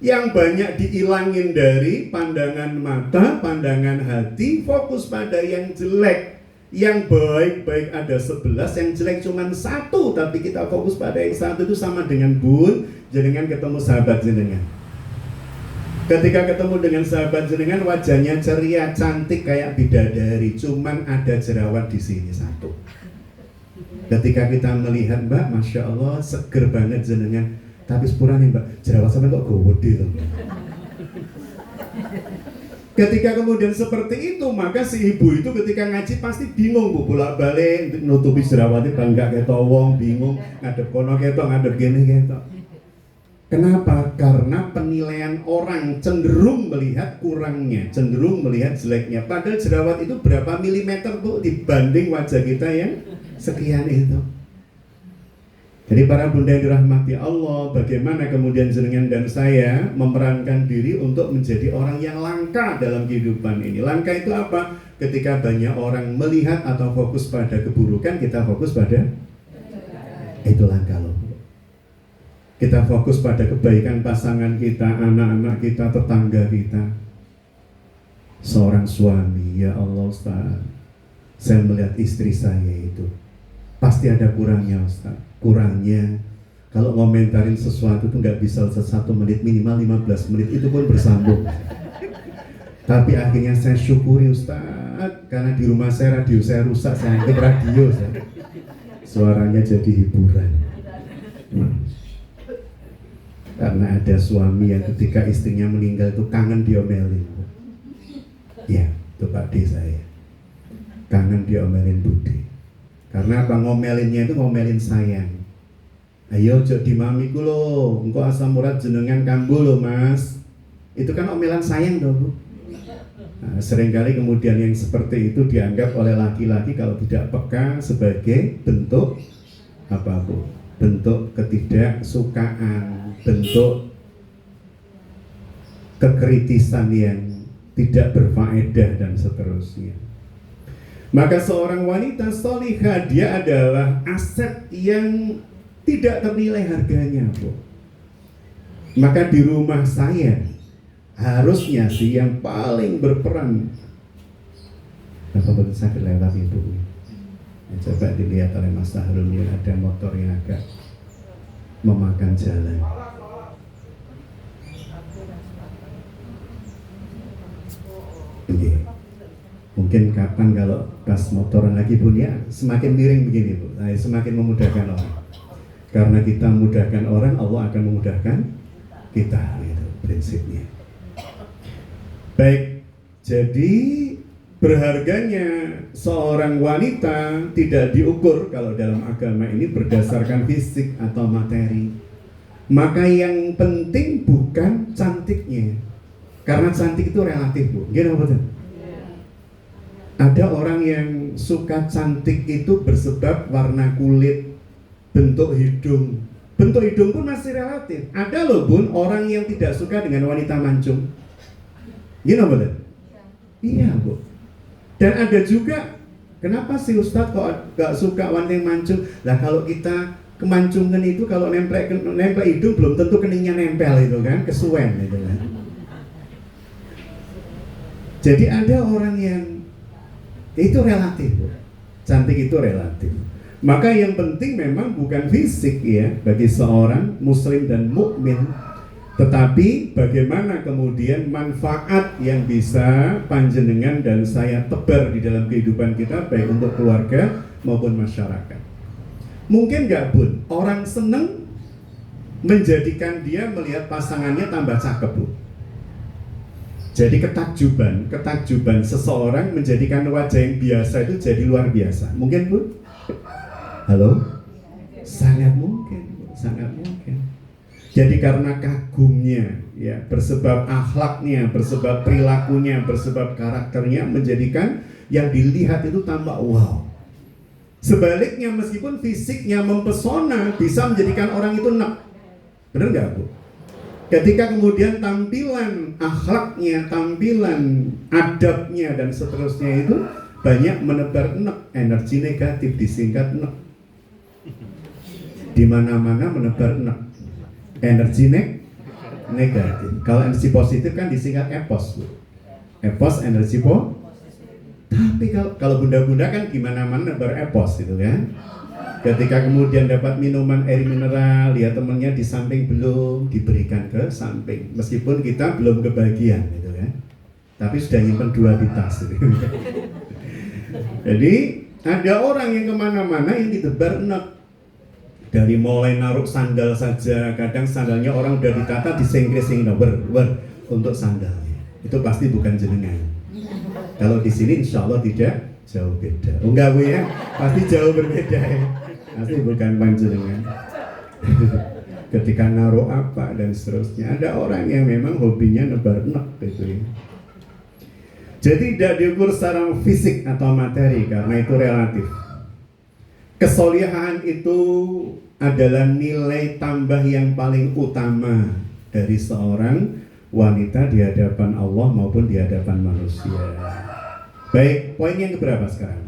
Yang banyak diilangin dari pandangan mata, pandangan hati, fokus pada yang jelek. Yang baik-baik ada 11, yang jelek cuma 1, tapi kita fokus pada yang 1 itu sama dengan bun, jenengan ketemu sahabat jenengan. Ketika ketemu dengan sahabat jenengan, wajahnya ceria, cantik kayak bidadari, cuman ada jerawat di sini 1. Ketika kita melihat, Mbak, Masya Allah, seger banget jenengan, tapi sepurane Mbak, jerawat sampai kok gede loh. Ketika kemudian seperti itu, maka si ibu itu ketika ngaji pasti bingung, Bu, bolak-balik nutupi jerawatnya bangga ketok wong, bingung ngadep kono ketok, ngadep gini ketok. Kenapa? Karena penilaian orang cenderung melihat kurangnya, cenderung melihat jeleknya. Padahal jerawat itu berapa milimeter, Bu, dibanding wajah kita yang sekian itu. Jadi para bunda yang dirahmati Allah, bagaimana kemudian jenengan dan saya memerankan diri untuk menjadi orang yang langka dalam kehidupan ini. Langka itu apa? Ketika banyak orang melihat atau fokus pada keburukan, kita fokus pada itu langka loh. Kita fokus pada kebaikan pasangan kita, anak-anak kita, tetangga kita. Seorang suami, ya Allah Ustaz, saya melihat istri saya itu pasti ada kurangnya Ustaz. Kurangnya kalau ngomentarin sesuatu tuh nggak bisa 1 menit, minimal 15 menit, itu pun bersambung. Tapi akhirnya saya syukuri Ustaz, karena di rumah saya radio saya rusak, saya angkat radio saya. Suaranya jadi hiburan. Karena ada suami yang ketika istrinya meninggal itu kangen diomelin. Ya, itu Pak D saya. Kangen diomelin Budi. Karena apa? Ngomelinnya itu ngomelin sayang. Ayo jok di mamiku loh, engkau asam urat jenengan kambuh loh Mas. Itu kan omelan sayang dong, Bu. Nah, seringkali kemudian yang seperti itu dianggap oleh laki-laki kalau tidak peka sebagai bentuk apa, Bu? Bentuk ketidaksukaan, bentuk kekritisan yang tidak berfaedah dan seterusnya. Maka seorang wanita sholihah, dia adalah aset yang tidak ternilai harganya, Bu. Maka di rumah saya harusnya sih yang paling berperan. Apa betul sakit lewat itu? Coba dilihat oleh Mas Sahrul, ada motor yang agak memakan jalan. Mungkin kapan kalau pas motoran lagi Bun, ya semakin miring begini, Bu, semakin memudahkan orang. Karena kita memudahkan orang, Allah akan memudahkan kita, gitu prinsipnya. Baik, jadi berharganya seorang wanita tidak diukur kalau dalam agama ini berdasarkan fisik atau materi. Maka yang penting bukan cantiknya, karena cantik itu relatif, Bu. Gimana betul? Ada orang yang suka cantik itu bersebab warna kulit, bentuk hidung. Bentuk hidung pun masih relatif. Ada loh, Bun, orang yang tidak suka dengan wanita mancung. Gimana betul? Iya, Bu. Dan ada juga, kenapa sih Ustadz kok gak suka wanita yang mancung? Lah kalau kita kemancungan itu, kalau nempel hidung belum tentu keningnya nempel itu kan, kesuwen itu kan. Jadi ada orang yang itu relatif, Bu. Cantik itu relatif. Maka yang penting memang bukan fisik ya bagi seorang muslim dan mukmin, tetapi bagaimana kemudian manfaat yang bisa panjenengan dan saya tebar di dalam kehidupan kita, baik untuk keluarga maupun masyarakat. Mungkin nggak, Bun, orang seneng menjadikan dia melihat pasangannya tambah cakep, Bu. Jadi ketakjuban seseorang menjadikan wajah yang biasa itu jadi luar biasa. Mungkin Bu? Halo? Sangat mungkin, sangat mungkin. Jadi karena kagumnya, ya, bersebab akhlaknya, bersebab perilakunya, bersebab karakternya, menjadikan yang dilihat itu tampak wow. Sebaliknya, meskipun fisiknya mempesona, bisa menjadikan orang itu enak. Benar nggak Bu? Ketika kemudian tampilan akhlaknya, tampilan adabnya dan seterusnya itu banyak menebar enek, energi negatif disingkat enek. Di mana-mana menebar enek, energi negatif. Kalau energi positif kan disingkat epos, Bu. Epos energi Tapi kalau bunda-bunda kan gimana-mana menebar epos gitu kan. Ketika kemudian dapat minuman air mineral, lihat temennya di samping belum, diberikan ke samping. Meskipun kita belum kebagian gitu kan. Tapi sudah nyimpen 2 di tas gitu. Jadi ada orang yang kemana-mana yang ditebar enek. Dari mulai naruh sandal saja, kadang sandalnya orang udah ditata disengkre-sengkre untuk sandalnya. Itu pasti bukan jenengan. Kalau di sini insya Allah tidak jauh beda. Oh enggak Bu ya, pasti jauh berbeda ya. Pasti bukan panjenengan. Ketika naruh apa dan seterusnya. Ada orang yang memang hobinya nebar enek gitu ya. Jadi tidak diukur secara fisik atau materi karena itu relatif. Kesolihan itu adalah nilai tambah yang paling utama dari seorang wanita di hadapan Allah maupun di hadapan manusia. Baik, poin yang keberapa sekarang?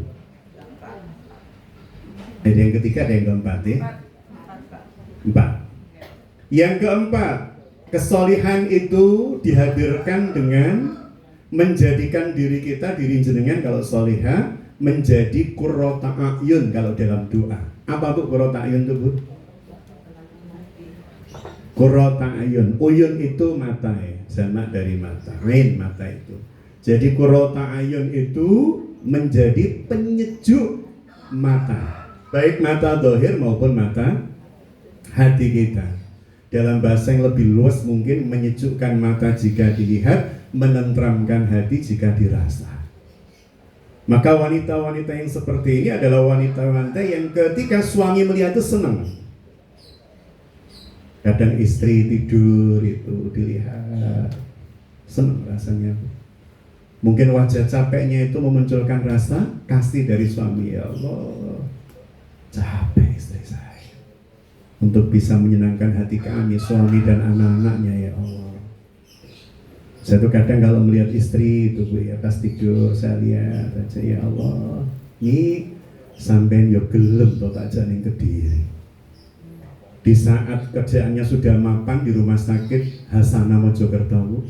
Ada yang ketiga, ada yang keempat ya? 4. Yang keempat, kesolihan itu dihadirkan dengan menjadikan diri kita, diri jenengan kalau solihah menjadi qurrata a'yun kalau dalam doa. Apa Bu qurrata a'yun itu Bu? Qurrata a'yun, uyun itu mata ya, jamak dari mata, ain mata itu. Jadi qurrata a'yun itu menjadi penyejuk mata, baik mata zahir maupun mata hati kita. Dalam bahasa yang lebih luas mungkin menyejukkan mata jika dilihat, menenteramkan hati jika dirasa. Maka wanita-wanita yang seperti ini adalah wanita-wanita yang ketika suami melihat itu senang. Kadang istri tidur itu dilihat, senang rasanya. Mungkin wajah capeknya itu memunculkan rasa kasih dari suami. Ya Allah, capek istri saya, untuk bisa menyenangkan hati kami, suami dan anak-anaknya. Ya Allah, saya tuh kadang kalau melihat istri itu Bu ya, pas tidur saya lihat aja, ya Allah, ini sampean yo gelem to tak jane Kediri. Di saat kerjaannya sudah mapan di rumah sakit Hasanah Mojokerto,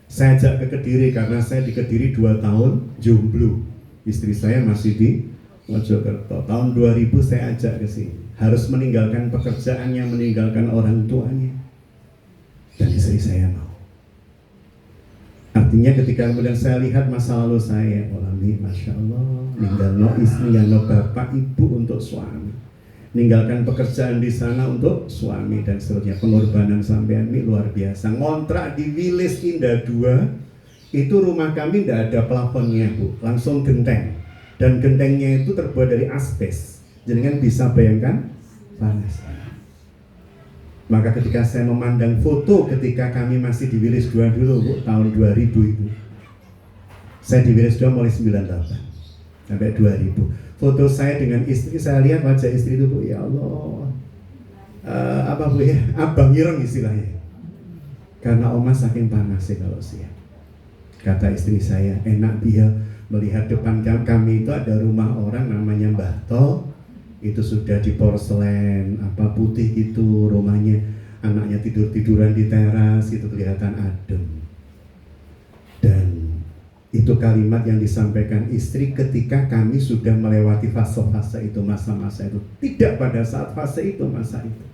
saya ajak ke Kediri karena saya di Kediri 2 tahun jomblo. Istri saya masih di Mojokerto. Tahun 2000 saya ajak ke sini. Harus meninggalkan pekerjaannya, meninggalkan orang tuanya. Dan istri saya mau. Artinya ketika kemudian saya lihat masa lalu saya, walami, Masya Allah, ninggalno istri, ninggalno bapak, ibu untuk suami, ninggalkan pekerjaan di sana untuk suami dan seterusnya. Pengorbanan sampean ini luar biasa. Ngontrak di Wilis Indah 2 itu rumah kami tidak ada plafonnya Bu, langsung genteng, dan gentengnya itu terbuat dari asbes. Jadi kan bisa bayangkan panas. Maka ketika saya memandang foto ketika kami masih di Wilis 2 dulu Bu, tahun 2000 itu, saya di Wilis 2 mulai 98 sampai 2000. Foto saya dengan istri, saya lihat wajah istri itu Bu, ya Allah, apa Bu ya, abang ireng istilahnya. Karena oma saking panasnya kalau siang. Kata istri saya, enak dia melihat depan kami itu ada rumah orang namanya Mbah To. Itu sudah di porselen, apa putih gitu rumahnya. Anaknya tidur-tiduran di teras, itu kelihatan adem. Dan itu kalimat yang disampaikan istri ketika kami sudah melewati fase-fase itu, masa-masa itu. Tidak pada saat fase itu, masa itu.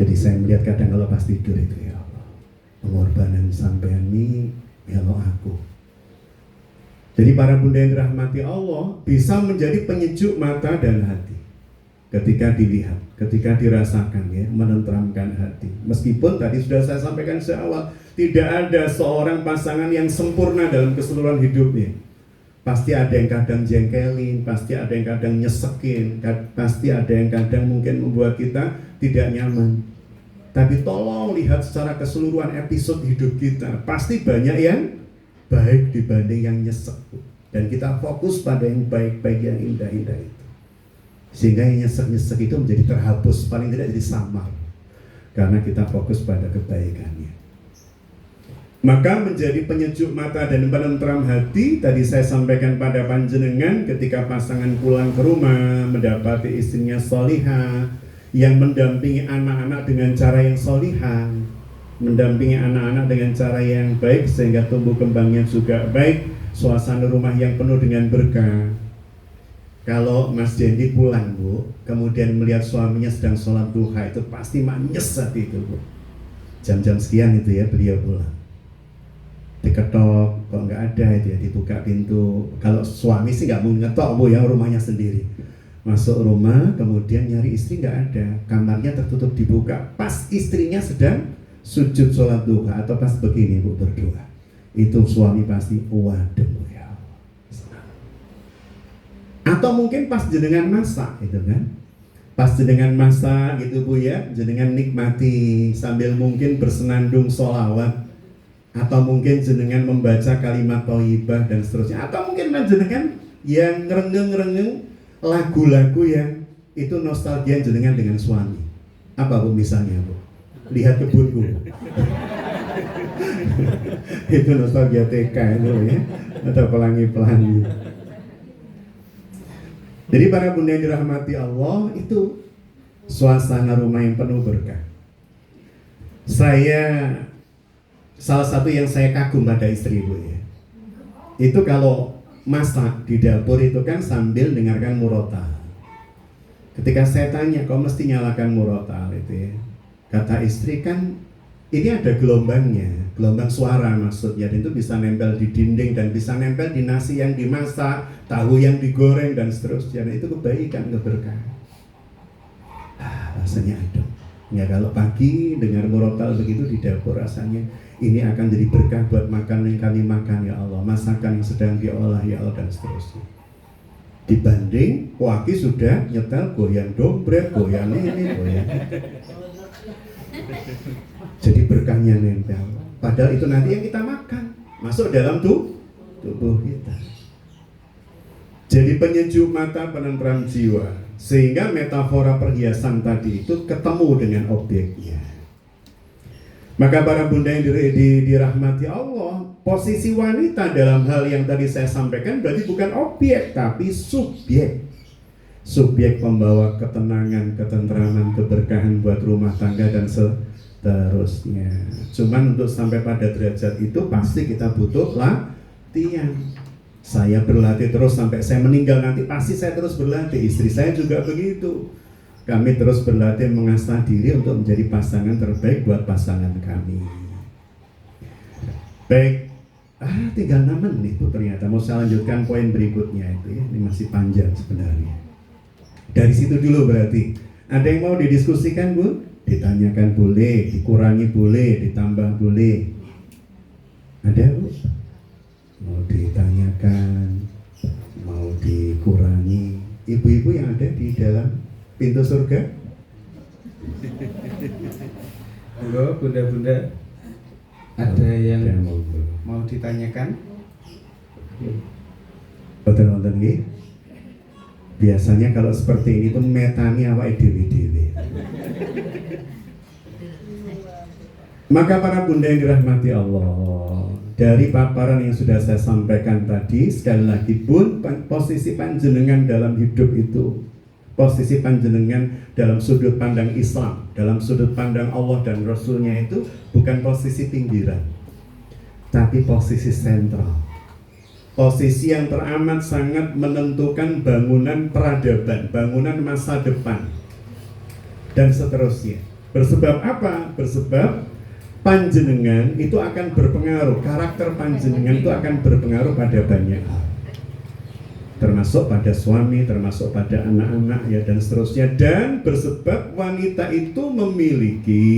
Jadi saya melihat kadang kalau pas tidur itu, ya Allah, pengorbanan sampean ini melo aku. Jadi para bunda yang dirahmati Allah bisa menjadi penyejuk mata dan hati ketika dilihat, ketika dirasakan ya, menenteramkan hati. Meskipun tadi sudah saya sampaikan sejak awal, Tidak ada seorang pasangan yang sempurna dalam keseluruhan hidupnya. Pasti ada yang kadang jengkelin, pasti ada yang kadang nyesekin, pasti ada yang kadang mungkin membuat kita tidak nyaman. Tapi tolong lihat secara keseluruhan episode hidup kita, pasti banyak yang baik dibanding yang nyesek. Dan kita fokus pada yang baik-baik, yang indah-indah itu. Sehingga yang nyesek-nyesek itu menjadi terhapus, paling tidak jadi samar. Karena kita fokus pada kebaikannya. Maka menjadi penyejuk mata dan penentram hati, tadi saya sampaikan pada panjenengan ketika pasangan pulang ke rumah, mendapati istrinya solihah, yang mendampingi anak-anak dengan cara yang solihah, mendampingi anak-anak dengan cara yang baik sehingga tumbuh kembangnya juga baik, suasana rumah yang penuh dengan berkah. Kalau Mas Dendi pulang, Bu, kemudian melihat suaminya sedang sholat duha, itu pasti manis hati itu, Bu. Jam-jam sekian itu ya beliau pulang. Diketok, kok nggak ada itu ya, dibuka pintu. Kalau suami sih nggak mau ngetok, Bu, yang rumahnya sendiri. Masuk rumah, kemudian nyari istri nggak ada, kamarnya tertutup dibuka. Pas istrinya sedang sujud sholat duha atau pas begini, Bu, berdoa. Itu suami pasti, waduh ya. Atau mungkin pas jenengan masak, gitu kan? Pas jenengan masak gitu, Bu ya, jenengan nikmati sambil mungkin bersenandung sholawat. Atau mungkin jenengan membaca kalimat thayyibah dan seterusnya, atau mungkin jenengan yang ngerengeng-ngerengeng lagu-lagu yang itu nostalgia jenengan dengan suami. Apa, Bu, misalnya, Bu? Lihat kebunku. Itu nostalgia TK itu ya, atau pelangi-pelangi. Jadi para bunda yang dirahmati Allah, itu suasana rumah yang penuh berkah. Salah satu yang saya kagum pada istri, Bu ya, itu kalau masak di dapur itu kan sambil dengarkan murotal. Ketika saya tanya, kok mesti nyalakan murotal itu ya, kata istri, kan ini ada gelombangnya, gelombang suara maksudnya, dan itu bisa nempel di dinding dan bisa nempel di nasi yang dimasak, tahu yang digoreng dan seterusnya. Nah, itu kebaikan, keberkahan. Rasanya adem. Ya, kalau pagi dengar murotal begitu di dapur, rasanya ini akan jadi berkah buat makanan yang kami makan ya Allah, masakan yang sedang diolah ya Allah, dan seterusnya. Dibanding waki sudah nyetel goyang dompet, goyang ini, goyang. Jadi berkahnya nempel. Padahal itu nanti yang kita makan, masuk dalam tubuh kita. Jadi penyejuk mata, penentram jiwa. Sehingga metafora perhiasan tadi itu ketemu dengan objeknya. Maka para bunda yang dirahmati Allah, posisi wanita dalam hal yang tadi saya sampaikan berarti bukan objek, tapi subjek. Subjek pembawa ketenangan, ketentraman, keberkahan buat rumah tangga dan seterusnya. Cuman untuk sampai pada derajat itu pasti kita butuh latihan. Saya berlatih terus sampai saya meninggal nanti, pasti saya terus berlatih. Istri saya juga begitu. Kami terus berlatih mengasah diri untuk menjadi pasangan terbaik buat pasangan kami. Baik, tinggal 6 menit Bu ternyata. Mau saya lanjutkan poin berikutnya itu ya. Ini masih panjang sebenarnya. Dari situ dulu berarti. Ada yang mau didiskusikan, Bu? Ditanyakan boleh, dikurangi boleh, ditambah boleh. Ada, Bu? Mau ditanyakan, mau dikurangi. Ibu-ibu yang ada di dalam pintu surga. Halo bunda-bunda, ada yang mau ditanyakan? Betul-betul nggih. Biasanya kalau seperti ini tuh metani awake dhewe-dhewe. Maka para bunda yang dirahmati Allah, dari paparan yang sudah saya sampaikan tadi, sekali lagi pun posisi panjenengan dalam hidup itu, posisi panjenengan dalam sudut pandang Islam, dalam sudut pandang Allah dan Rasulnya itu bukan posisi pinggiran, tapi posisi sentral, posisi yang teramat sangat menentukan bangunan peradaban, bangunan masa depan, dan seterusnya. Bersebab apa? Bersebab panjenengan itu akan berpengaruh, karakter panjenengan itu akan berpengaruh pada banyak hal, termasuk pada suami, termasuk pada anak-anak ya dan seterusnya. Dan bersebab wanita itu memiliki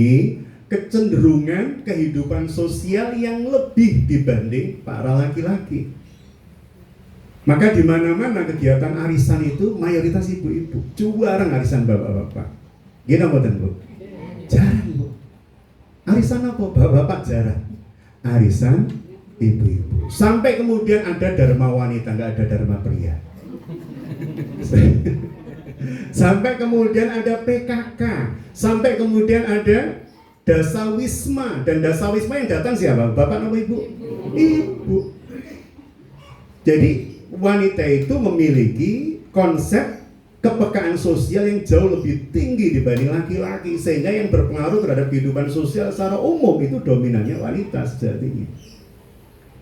kecenderungan kehidupan sosial yang lebih dibanding para laki-laki. Maka di mana-mana kegiatan arisan itu mayoritas ibu-ibu, jarang arisan bapak-bapak. Gini mboten Bu? Jarang Bu. Arisan apa? Bapak-bapak jarang. Arisan ibu-ibu. Sampai kemudian ada dharma wanita, nggak ada dharma pria. Sampai kemudian ada PKK, sampai kemudian ada dasawisma, dan dasawisma yang datang siapa? Bapak atau ibu? Ibu. Jadi wanita itu memiliki konsep kepekaan sosial yang jauh lebih tinggi dibanding laki-laki, sehingga yang berpengaruh terhadap kehidupan sosial secara umum itu dominannya wanita sejatinya.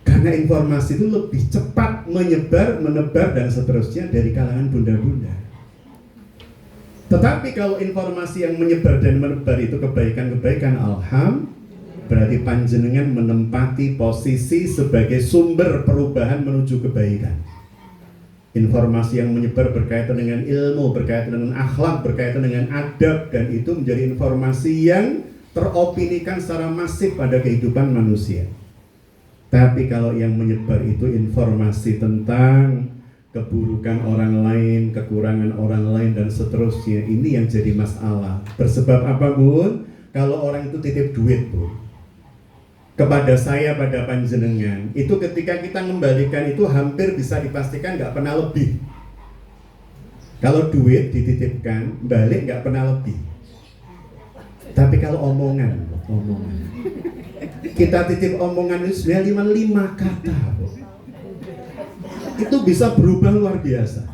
Karena informasi itu lebih cepat menyebar, menebar dan seterusnya dari kalangan bunda-bunda. Tetapi kalau informasi yang menyebar dan menebar itu kebaikan-kebaikan, alhamdulillah, berarti panjenengan menempati posisi sebagai sumber perubahan menuju kebaikan. Informasi yang menyebar berkaitan dengan ilmu, berkaitan dengan akhlak, berkaitan dengan adab, dan itu menjadi informasi yang teropinikan secara masif pada kehidupan manusia. Tapi kalau yang menyebar itu informasi tentang keburukan orang lain, kekurangan orang lain, dan seterusnya, ini yang jadi masalah. Bersebab apa Bun? Kalau orang itu titip duit Bu kepada saya, pada panjenengan, itu ketika kita mengembalikan itu hampir bisa dipastikan nggak pernah lebih. Kalau duit dititipkan, balik nggak pernah lebih. Tapi kalau omongan kita titip omongan itu sebenarnya 5 kata Bu, itu bisa berubah luar biasa.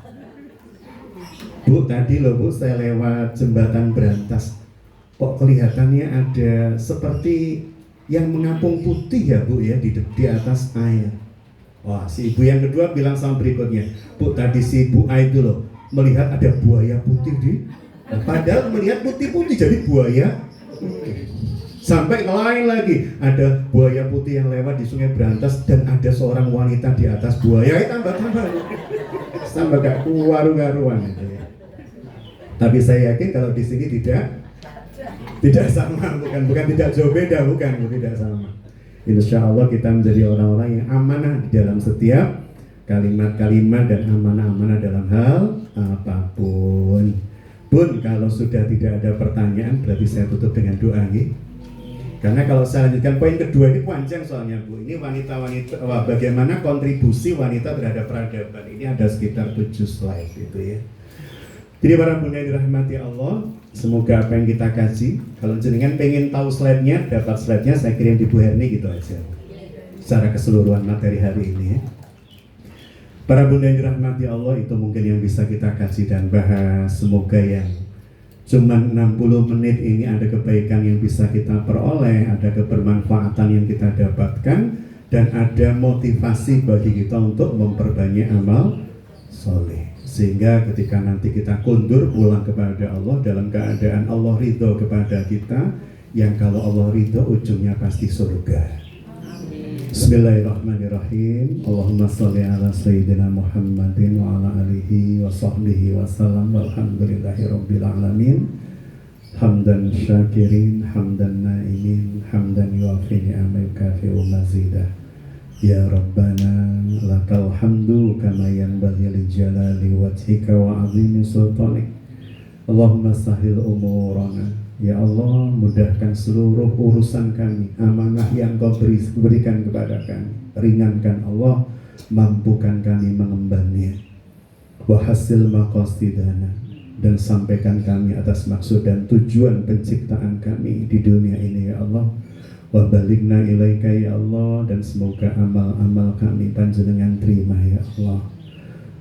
Bu, tadi loh Bu, saya lewat jembatan Brantas, kok kelihatannya ada seperti yang mengapung putih ya Bu ya di atas air. Wah, si ibu yang kedua bilang sama berikutnya, Bu, tadi si Bu A itu loh melihat ada buaya putih padahal melihat putih-putih jadi buaya. Sampai lain lagi, ada buaya putih yang lewat di Sungai Brantas dan ada seorang wanita di atas buaya. Tambah gak karu-karuan. Tapi saya yakin kalau di sini tidak sama, bukan tidak jauh beda, tidak sama. Insya Allah kita menjadi orang-orang yang amanah di dalam setiap kalimat-kalimat dan amanah-amanah dalam hal apapun. Bun, kalau sudah tidak ada pertanyaan berarti saya tutup dengan doa nih. Karena kalau saya lanjutkan poin kedua ini panjang soalnya Bu. Ini wanita-wanita, bagaimana kontribusi wanita terhadap peradaban. Ini ada sekitar 7 slide gitu ya. Jadi para bunda yang dirahmati Allah, semoga apa yang kita kaji, kalau jenengan pengen tahu slide-nya, dapat slide-nya saya kirim di Bu Herni gitu aja. Secara keseluruhan materi hari ini ya. Para bunda yang dirahmati Allah, itu mungkin yang bisa kita kaji dan bahas. Semoga yang cuma 60 menit ini ada kebaikan yang bisa kita peroleh, ada kebermanfaatan yang kita dapatkan, dan ada motivasi bagi kita untuk memperbanyak amal soleh. Sehingga ketika nanti kita kundur pulang kepada Allah dalam keadaan Allah ridho kepada kita, yang kalau Allah ridho ujungnya pasti surga. Bismillahirrahmanirrahim. Allahumma sholli ala sayyidina Muhammadin wa ala alihi wa sahbihi wa salam, walhamdulillahi rabbil alamin. Hamdan syakirin, hamdan naimin, hamdan yuafi ni'amil kafi'u mazidah. Ya Rabbana lakal hamdu kama yanbaghi li jalali wajhika wa 'azimi sultanik. Allahumma sahil umurana. Ya Allah, mudahkan seluruh urusan kami, amanah yang Kau berikan kepada kami. Ringankan Allah, mampukan kami mengembannya. Wa hasil maqasidana, dan sampaikan kami atas maksud dan tujuan penciptaan kami di dunia ini ya Allah. Wa baligna ilaika ya Allah, dan semoga amal-amal kami panjenengan terima ya Allah.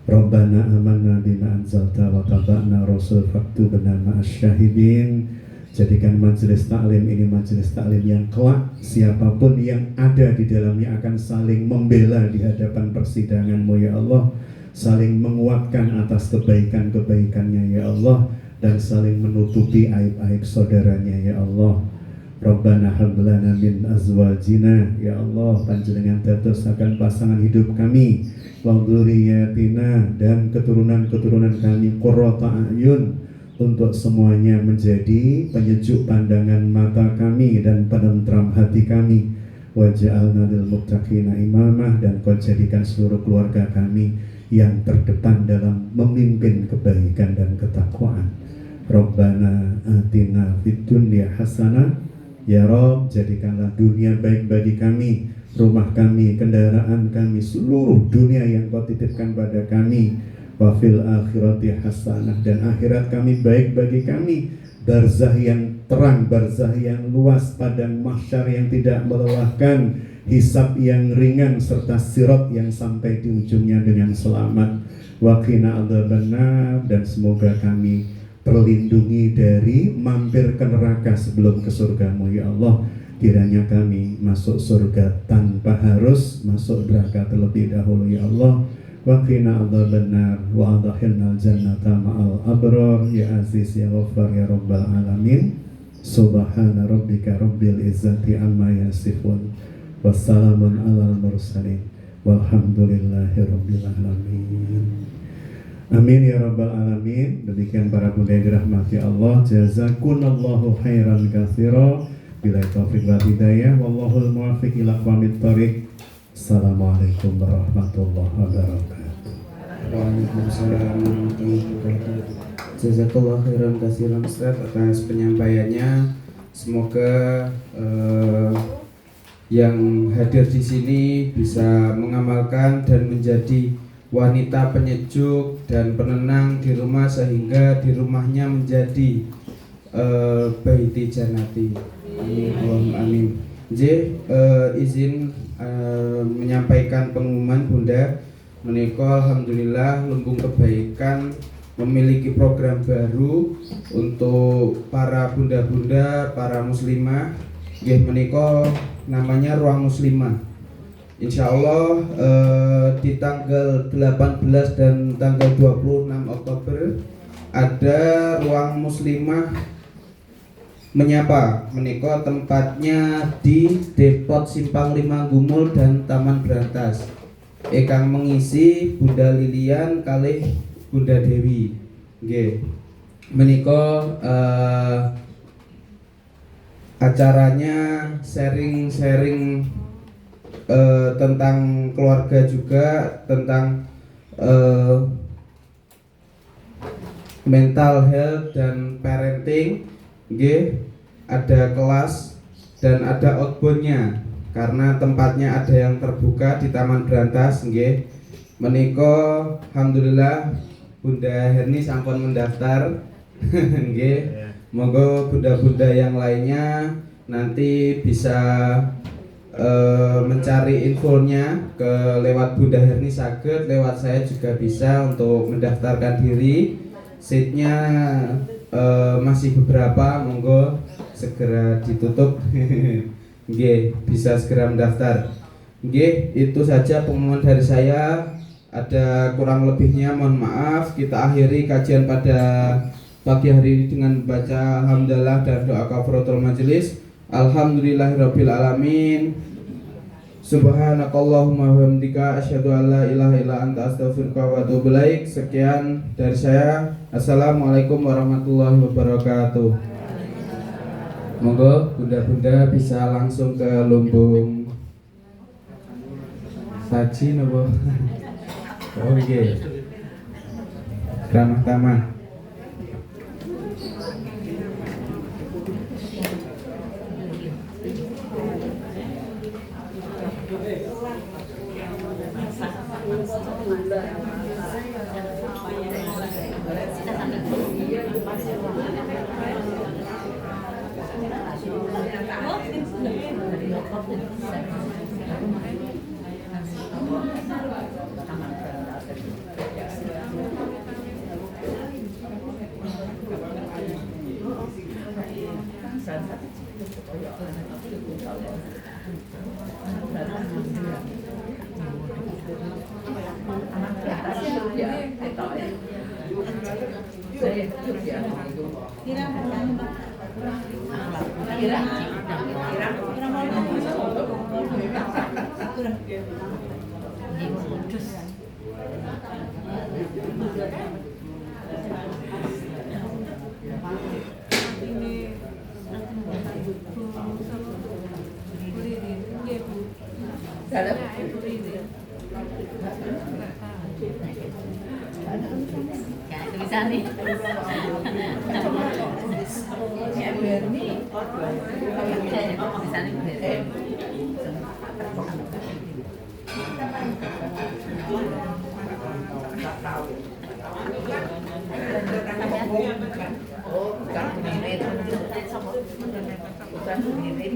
Rabbana amanna bima anzalta wa taba'na rasul faktubna ma'as syahidin. Jadikan majelis taklim ini majelis taklim yang kelak siapapun yang ada di dalamnya akan saling membela di hadapan persidangan-Mu ya Allah, saling menguatkan atas kebaikan-kebaikannya ya Allah, dan saling menutupi aib-aib saudaranya ya Allah. Rabbana hab lana min azwajina ya Allah, panjenengan dadosaken pasangan hidup kami, wa dzurriyyatina, dan keturunan-keturunan kami, qurrata a'yun, untuk semuanya menjadi penyejuk pandangan mata kami dan penentram hati kami. Waj'alna lil muttaqina imamah, dan Kau jadikan seluruh keluarga kami yang terdepan dalam memimpin kebaikan dan ketakwaan. Rabbana atina fid dunya hasanah. Ya Rabb, jadikanlah dunia baik bagi kami, rumah kami, kendaraan kami, seluruh dunia yang Kau titipkan pada kami. Wa fil akhirati hasanah, dan akhirat kami baik bagi kami. Barzah yang terang, barzah yang luas, padang mahsyar yang tidak melelahkan, hisab yang ringan, serta sirat yang sampai di ujungnya dengan selamat. Wa qina adzabannar, dan semoga kami terlindungi dari mampir ke neraka sebelum ke surga-Mu ya Allah. Kiranya kami masuk surga tanpa harus masuk neraka terlebih dahulu ya Allah. Wa qina adzabannar wa adkhilnal jannata ma'al abrar ya aziz ya ghaffar ya rabbal alamin. Subhana rabbika rabbil izzati amma yasifun, wassalamun alal mursalin, walhamdulillahi rabbil alamin. Amin ya rabbal alamin. Demikian para bunda yang dirahmati Allah, jazakunallahu khairan katsira. Billahi taufiq wal hidayah, wallahul muwaffiq ila aqwamit thoriq. Assalamualaikum warahmatullahi wabarakatuh. Waalaikumsalam warahmatullahi wabarakatuh. Jazakallah khairan katsiran Ustaz atas penyampaiannya. Semoga yang hadir di sini bisa mengamalkan dan menjadi wanita penyejuk dan penenang di rumah, sehingga di rumahnya menjadi baiti jannati. Allahumma amin. Izin menyampaikan pengumuman Bunda. Menika alhamdulillah Lumbung Kebaikan memiliki program baru untuk para bunda-bunda, para muslimah. Nggih menika namanya Ruang Muslimah. Insya Allah di tanggal 18 dan tanggal 26 Oktober ada Ruang Muslimah Menyapa. Menika tempatnya di Depot Simpang 5 Gumul dan Taman Brantas. Kang mengisi Bunda Lilian kalih Bunda Dewi. Nggih. Menika acaranya sharing-sharing tentang keluarga juga, tentang mental health dan parenting. Nggih, ada kelas dan ada outboundnya karena tempatnya ada yang terbuka di Taman Brantas. Nggih, menika alhamdulillah Bunda Herni sampun mendaftar. Nggih, monggo bunda-bunda yang lainnya nanti bisa mencari infonya ke lewat Bunda Herni saged, lewat saya juga bisa untuk mendaftarkan diri. Seatnya masih beberapa, monggo segera ditutup. Nggih, bisa segera mendaftar. Nggih, itu saja pengumuman dari saya. Ada kurang lebihnya mohon maaf. Kita akhiri kajian pada pagi hari ini dengan baca hamdalah dan doa kafaratul majelis. Alhamdulillahirabbil alamin. Subhanakallahumma wa bihamdika asyhadu an la ilaha illa anta astaghfiruka wa atubu ilaik. Sekian dari saya. Assalamualaikum warahmatullahi wabarakatuh. Monggo bunda-bunda bisa langsung ke lumbung saji nopo. Oh nggih. Ramah tamah. tulisannya. Ya Berni. Tulisannya Berni. Oh, bukan penyidik. Bukan penyidik.